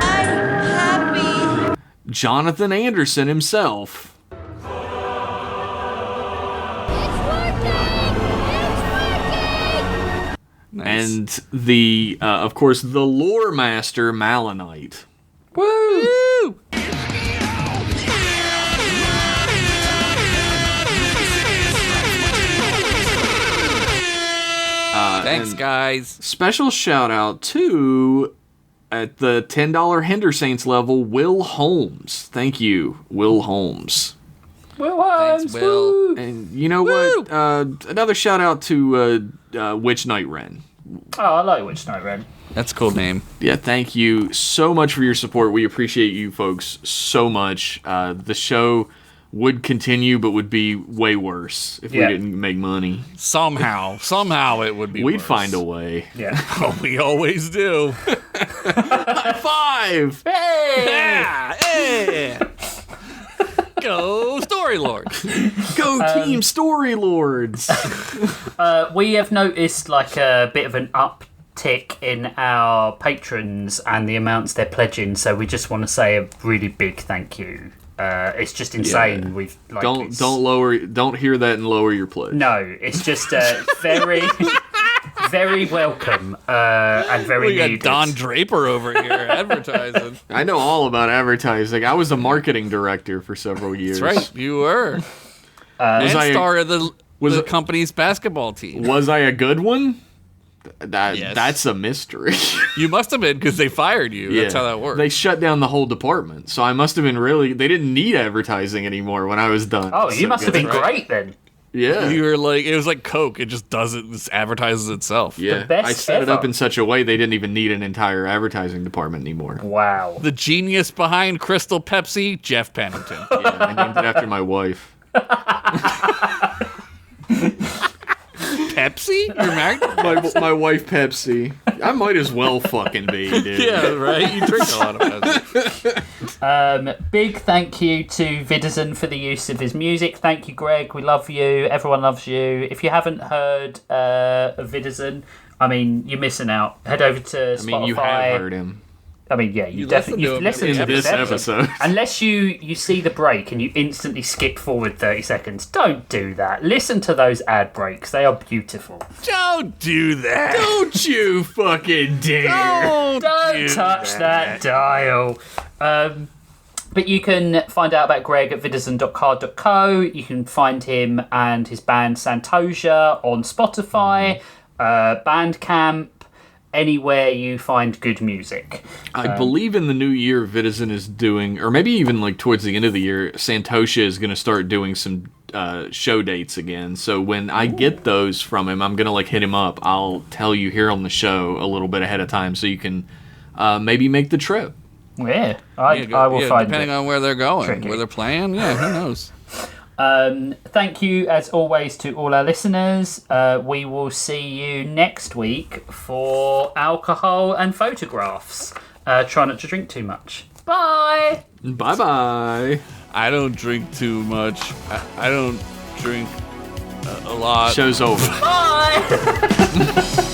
I'm happy. Jonathan Anderson himself, Nice. and the, of course, the lore master Malinite. Woo! Thanks, and guys. Special shout out to, at the $10 Hender Saints level, Will Holmes. Thank you, Will Holmes. Well, Thanks, Will. And you know what? Another shout out to Witch Knight Ren. Oh, I like Witch Knight Ren. That's a cool name. Yeah, thank you so much for your support. We appreciate you folks so much. The show would continue, but would be way worse if we didn't make money. Somehow it would be. We'd worse. find a way. Yeah. Oh, we always do. High five! Yeah, yeah. Go Story Lord. Go Team Story Lords! We have noticed like a bit of an uptick in our patrons and the amounts they're pledging, so we just want to say a really big thank you. It's just insane. Yeah. We've like, Don't hear that and lower your pledge. No, it's just very, very welcome and very We got needed. Don Draper over here advertising. I know all about advertising. I was a marketing director for several years. That's right, you were. And Was the company's basketball team. Was I a good one? Yes. That's a mystery. You must have been because they fired you. That's how that works. They shut down the whole department, so I must have been they didn't need advertising anymore when I was done. Oh, you must have been great then. Yeah. You were like, it was like Coke. It just it advertises itself. Yeah. The best I set it ever. up in such a way they didn't even need an entire advertising department anymore. Wow. The genius behind Crystal Pepsi, Jeff Pennington. Yeah, I named it after my wife. Pepsi? You're married? My wife Pepsi. I might as well fucking be, dude. Yeah, right. You drink a lot of Pepsi. Big thank you to Vidazen for the use of his music. Thank you, Greg. We love you. Everyone loves you. If you haven't heard of Vidazen, I mean, you're missing out. Head over to Spotify. I mean, you have heard him. I mean, yeah, you listen definitely to him listen to in this episode. Unless you see the break and you instantly skip forward 30 seconds, don't do that. Listen to those ad breaks; they are beautiful. Don't do that. Don't you fucking dare. Don't touch that dial. But you can find out about Greg at vidazen.card.co. You can find him and his band Santosia on Spotify, Bandcamp, anywhere you find good music. I believe in the new year, Vidazen is doing, or maybe even like towards the end of the year, Santosha is going to start doing some show dates again. So when I get those from him, I'm going to like hit him up. I'll tell you here on the show a little bit ahead of time so you can maybe make the trip. Yeah, I will find depending it. on where they're going, Tricky. where they're playing. Yeah, who knows? Thank you, as always, to all our listeners. We will see you next week for alcohol and photographs. Try not to drink too much. Bye! Bye-bye. I don't drink too much. I don't drink a lot. Show's over. Bye!